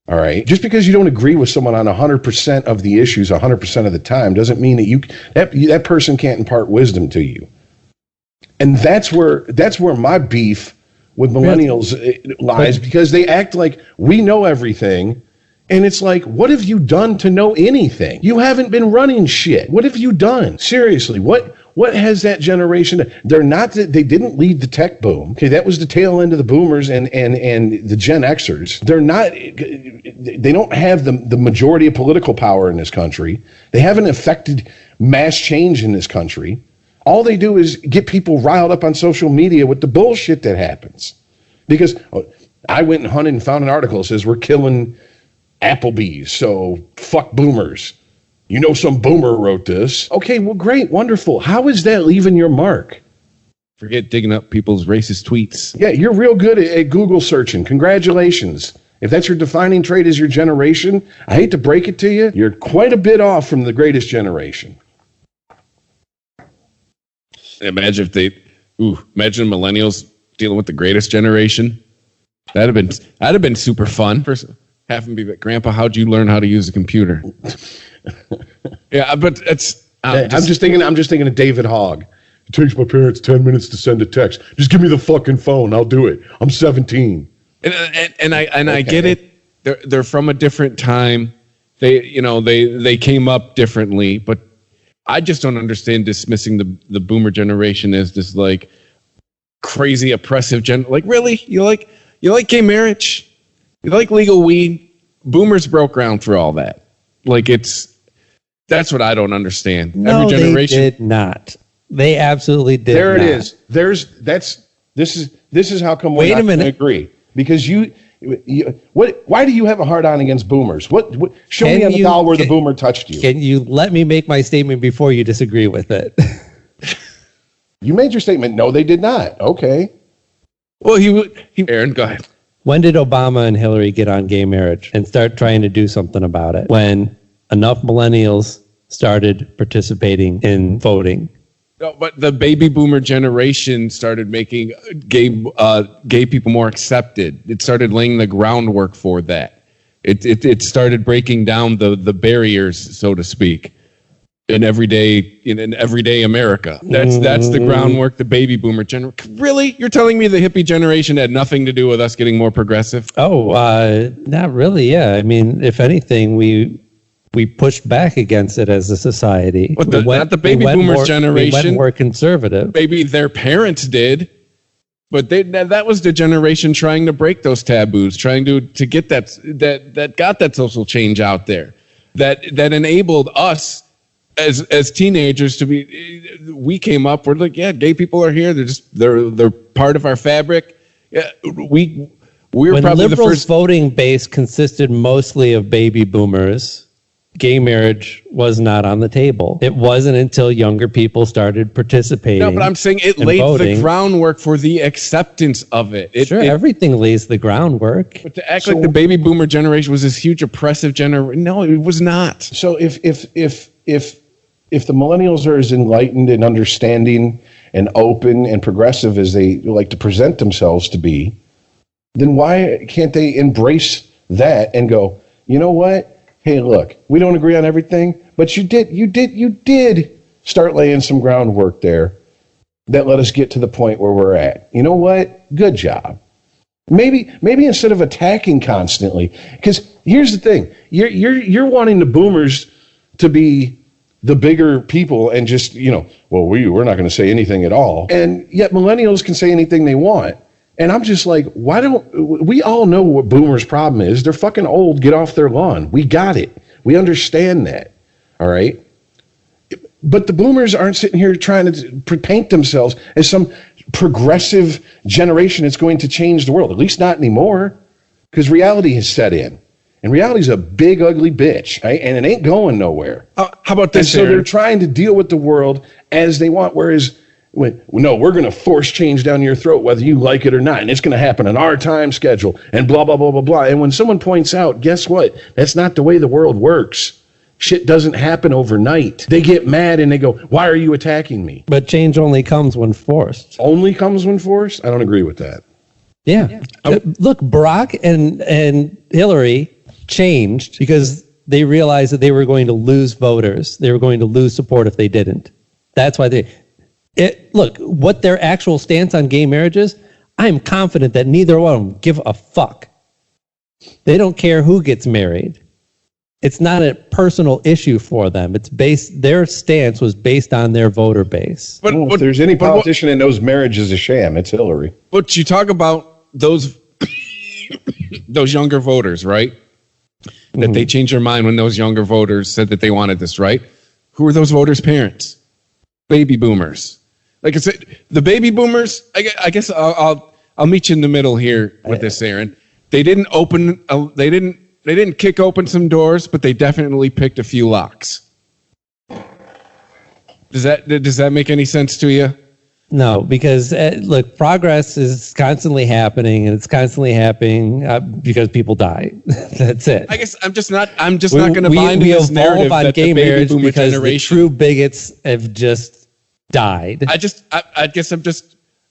All right. Just because you don't agree with someone on 100% of the issues 100% of the time doesn't mean that that person can't impart wisdom to you. And that's where my beef with millennials lies, because they act like we know everything. And it's like, what have you done to know anything? You haven't been running shit. What have you done? Seriously, what has that generation done? They didn't lead the tech boom. Okay, that was the tail end of the boomers and the Gen Xers. They don't have the majority of political power in this country. They haven't affected mass change in this country. All they do is get people riled up on social media with the bullshit that happens. Because I went and hunted and found an article that says we're killing Applebee's, so fuck boomers. You know, some boomer wrote this. Okay, well, great, wonderful. How is that leaving your mark?
Forget digging up people's racist tweets.
Yeah, you're real good at Google searching. Congratulations. If that's your defining trait as your generation, I hate to break it to you, you're quite a bit off from the greatest generation.
Imagine imagine millennials dealing with the greatest generation. That'd have been super fun. Have them be like, Grandpa, how'd you learn how to use a computer? Yeah, but it's. I'm just thinking
of David Hogg. It takes my parents 10 minutes to send a text. Just give me the fucking phone. I'll do it. I'm 17.
And I get it. They're from a different time. They came up differently, but I just don't understand dismissing the boomer generation as this like crazy oppressive like, really? You like gay marriage? You like legal weed? Boomers broke ground for all that. Like, that's what I don't understand.
No,
every generation
they did not. They absolutely did.
There it is. This is how come we're not going to agree. Because why do you have a hard on against boomers? Show me on the doll where the boomer touched you.
Can you let me make my statement before you disagree with it?
You made your statement. No, they did not. Okay.
Well, Aaron, go ahead.
When did Obama and Hillary get on gay marriage and start trying to do something about it? When enough millennials started participating in voting.
No, but the baby boomer generation started making gay people more accepted. It started laying the groundwork for that. It started breaking down the barriers, so to speak, in everyday America. That's the groundwork. The baby boomer generation. Really, you're telling me the hippie generation had nothing to do with us getting more progressive?
Oh, not really. Yeah, I mean, if anything, we pushed back against it as a society.
But not the baby boomers generation.
We went more conservative.
Maybe their parents did, but that was the generation trying to break those taboos, trying to get that got that social change out there, that enabled us as teenagers we came up. We're like, yeah, gay people are here. They're part of our fabric. Yeah, we're
when
probably
liberals'
the first
voting base consisted mostly of baby boomers. Gay marriage was not on the table. It wasn't until younger people started participating.
No, but I'm saying it laid the groundwork for the acceptance of it.
Everything lays the groundwork.
But to act like the baby boomer generation was this huge oppressive generation, no, it was not.
So if the millennials are as enlightened and understanding and open and progressive as they like to present themselves to be, then why can't they embrace that and go, you know what? Hey, look, we don't agree on everything, but you did start laying some groundwork there that let us get to the point where we're at. You know what? Good job. Maybe instead of attacking constantly, because here's the thing: you're wanting the boomers to be the bigger people and just we're not going to say anything at all, and yet millennials can say anything they want. And I'm just like, why don't we all know what boomers' problem is? They're fucking old. Get off their lawn. We got it. We understand that. All right. But the boomers aren't sitting here trying to paint themselves as some progressive generation that's going to change the world. At least not anymore, because reality has set in. And reality's a big, ugly bitch, right? And it ain't going nowhere.
How about this?
And so they're trying to deal with the world as they want, whereas, no, we're going to force change down your throat whether you like it or not, and it's going to happen on our time schedule, and blah, blah, blah, blah, blah. And when someone points out, guess what? That's not the way the world works. Shit doesn't happen overnight. They get mad and they go, why are you attacking me?
But change only comes when forced.
Only comes when forced? I don't agree with that.
Yeah. Look, Barack and Hillary changed because they realized that they were going to lose voters. They were going to lose support if they didn't. That's why look, what their actual stance on gay marriage is, I'm confident that neither one of them give a fuck. They don't care who gets married. It's not a personal issue for them. Their stance was based on their voter base.
But if there's any politician that knows marriage is a sham, it's Hillary.
But you talk about those those younger voters, right? That they changed their mind when those younger voters said that they wanted this, right? Who are those voters' parents? Baby boomers. Like I said, the baby boomers. I guess I'll meet you in the middle here with this, Aaron. They didn't open. They didn't kick open some doors, but they definitely picked a few locks. Does that make any sense to you?
No, because look, progress is constantly happening, and it's constantly happening because people die. That's it.
I guess I'm just not going to buy into this narrative
on
that
gay
the baby
marriage
boomer
because
generation.
the true bigots have just died.
I guess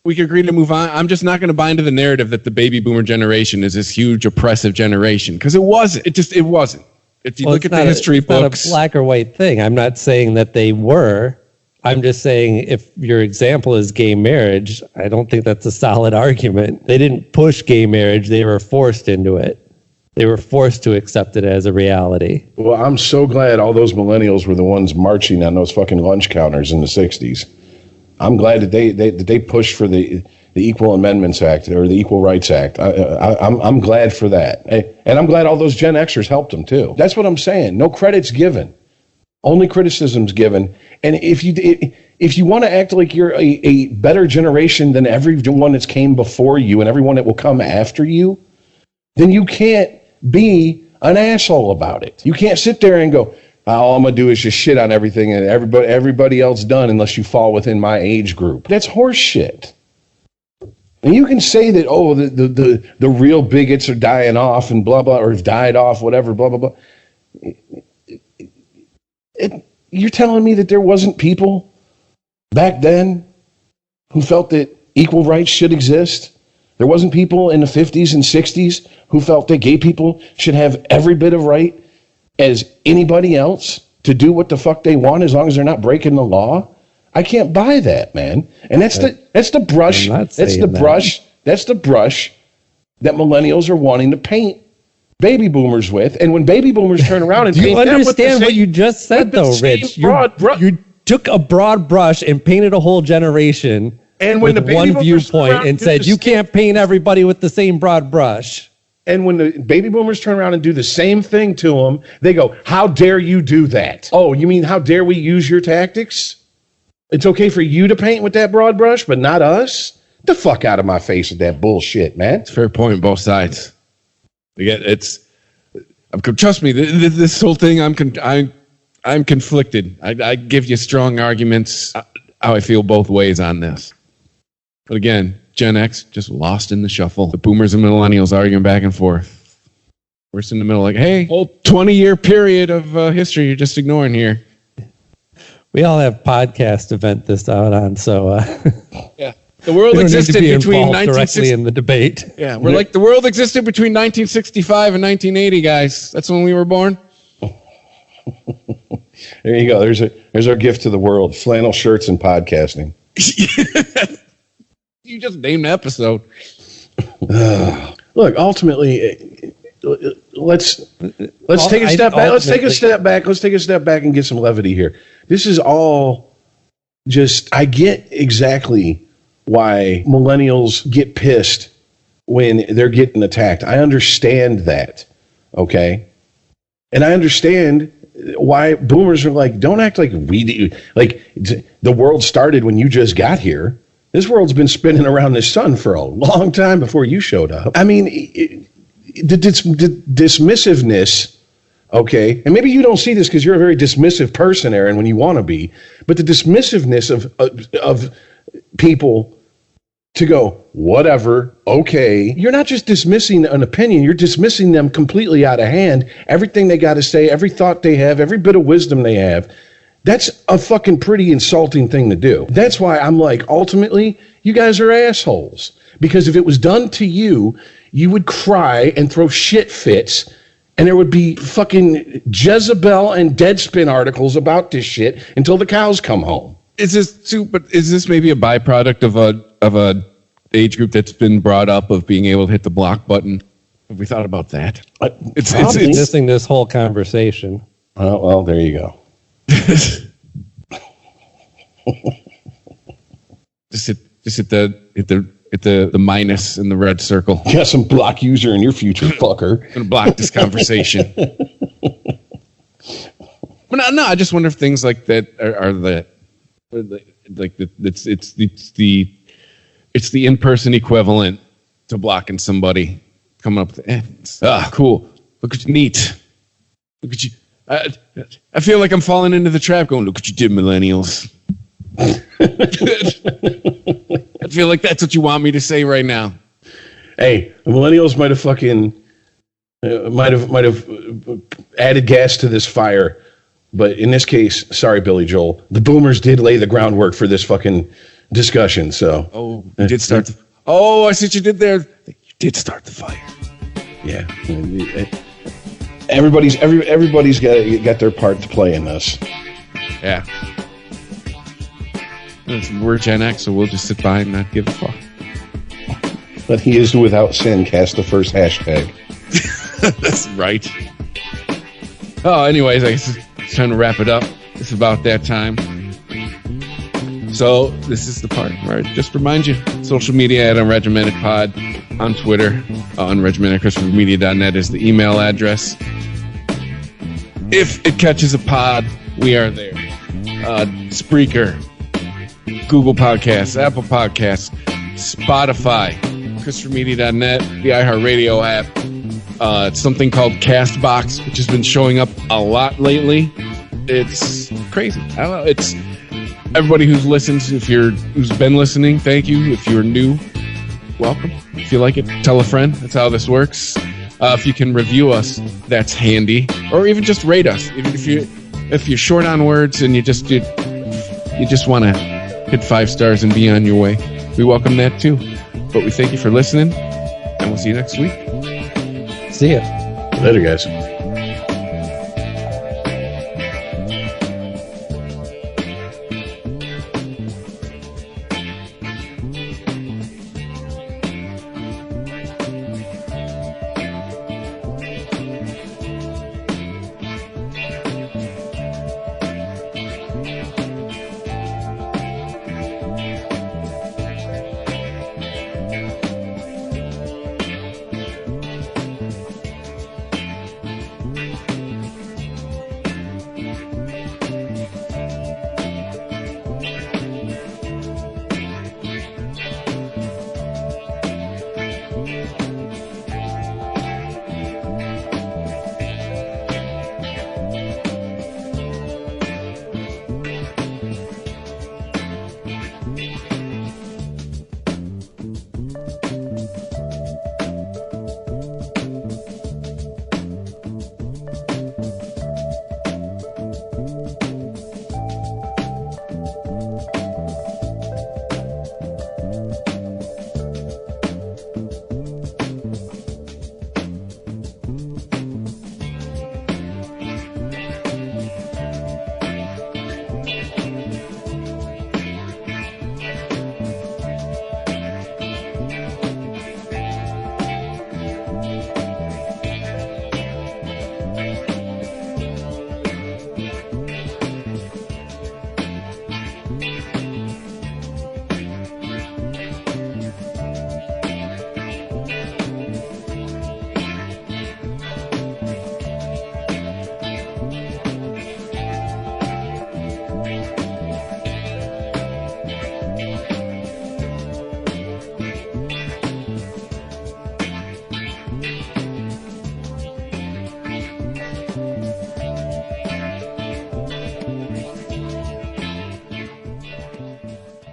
we can agree to move on. I'm just not going to buy into the narrative that the baby boomer generation is this huge oppressive generation, because it wasn't. It wasn't. If you look at the history books,
it's not a black or white thing. I'm not saying that they were. I'm just saying if your example is gay marriage, I don't think that's a solid argument. They didn't push gay marriage. They were forced into it. They were forced to accept it as a reality.
Well, I'm so glad all those millennials were the ones marching on those fucking lunch counters in the 60s. I'm glad that they pushed for the Equal Amendments Act or the Equal Rights Act. I'm glad for that. And I'm glad all those Gen Xers helped them too. That's what I'm saying. No credit's given. Only criticism's given. And if you want to act like you're a better generation than everyone that's came before you and everyone that will come after you, then you can't be an asshole about it. You can't sit there and go, all I'm going to do is just shit on everything and everybody else done unless you fall within my age group. That's horse shit. And you can say that, the real bigots are dying off and blah, blah, or have died off, whatever, blah, blah, blah. You're telling me that there wasn't people back then who felt that equal rights should exist? There wasn't people in the 50s and 60s who felt that gay people should have every bit of right as anybody else to do what the fuck they want as long as they're not breaking the law? I can't buy that, man. And that's the brush that millennials are wanting to paint baby boomers with. And when baby boomers turn around and
do you
paint
understand what you just said though, Rich? You took a broad brush and painted a whole generation
and when
with
the
one viewpoint and said you can't paint everybody with the same broad brush.
And when the baby boomers turn around and do the same thing to them, they go, how dare you do that? Oh, you mean how dare we use your tactics? It's okay for you to paint with that broad brush, but not us? Get the fuck out of my face with that bullshit, man.
It's a fair point, both sides. Again, trust me, this whole thing, I'm conflicted. I give you strong arguments how I feel both ways on this. But again, Gen X just lost in the shuffle. The boomers and millennials arguing back and forth. We're just in the middle like, hey, whole 20-year period of history you're just ignoring here.
We all have podcast to vent this out on, so
yeah. The world existed between
1960 in the debate.
Yeah, we're like the world existed between 1965 and 1980, guys. That's when we were born.
There you go. There's our gift to the world: flannel shirts and podcasting.
You just named the episode.
Look, ultimately, let's take a step back. Let's take a step back and get some levity here. This is all just. I get exactly why millennials get pissed when they're getting attacked. I understand that. Okay. And I understand why boomers are like, don't act like we do. Like the world started when you just got here. This world's been spinning around the sun for a long time before you showed up. I mean, the dismissiveness, okay, and maybe you don't see this because you're a very dismissive person, Aaron, when you want to be, but the dismissiveness of people to go, whatever, okay. You're not just dismissing an opinion, you're dismissing them completely out of hand. Everything they got to say, every thought they have, every bit of wisdom they have. That's a fucking pretty insulting thing to do. That's why I'm like, ultimately, you guys are assholes. Because if it was done to you, you would cry and throw shit fits, and there would be fucking Jezebel and Deadspin articles about this shit until the cows come home.
Is this maybe a byproduct of a age group that's been brought up of being able to hit the block button? Have we thought about that?
It's missing this whole conversation.
Well, there you go.
just hit the minus in the red circle.
You got some block user in your future, fucker.
I'm gonna block this conversation. But no, I just wonder if things like that are it's the in-person equivalent to blocking somebody. Coming up with cool. Look at you, neat. Look at you. I feel like I'm falling into the trap going, look what you did, millennials. I feel like that's what you want me to say right now.
Hey, the millennials might have fucking might have added gas to this fire, but in this case, sorry, Billy Joel, the boomers did lay the groundwork for this fucking discussion. So,
you did start. I see what you did there. You did start the fire.
Yeah, everybody's got their part to play in this.
Yeah. We're Gen X, so we'll just sit by and not give a fuck.
But he is without sin. Cast the first hashtag.
That's right. Oh, anyways, I guess it's time to wrap it up. It's about that time. So this is the part where I just remind you, social media at Unregimented Pod, on Twitter, unregimentedchristianmedia.net is the email address. If it catches a pod, we are there. Spreaker, Google Podcasts, Apple Podcasts, Spotify, ChristopherMedia.net, the iHeartRadio app. It's something called Castbox, which has been showing up a lot lately. It's crazy. I don't know. It's everybody who's listened. Who's been listening, thank you. If you're new, welcome. If you like it, tell a friend. That's how this works. If you can review us, that's handy. Or even just rate us. If you're short on words and you just want to hit 5 stars and be on your way, we welcome that too. But we thank you for listening, and we'll see you next week.
See ya.
Later, guys.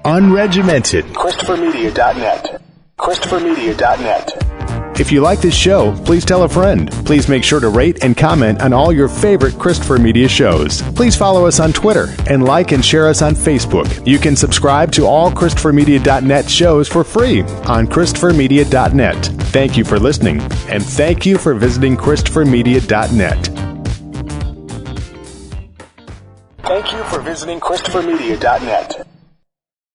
Unregimented. ChristopherMedia.net. ChristopherMedia.net. If you like this show, please tell a friend. Please make sure to rate and comment on all your favorite Christopher Media shows. Please follow us on Twitter and like and share us on Facebook. You can subscribe to all ChristopherMedia.net shows for free on ChristopherMedia.net. Thank you for listening, and thank you for visiting ChristopherMedia.net. Thank you for visiting ChristopherMedia.net.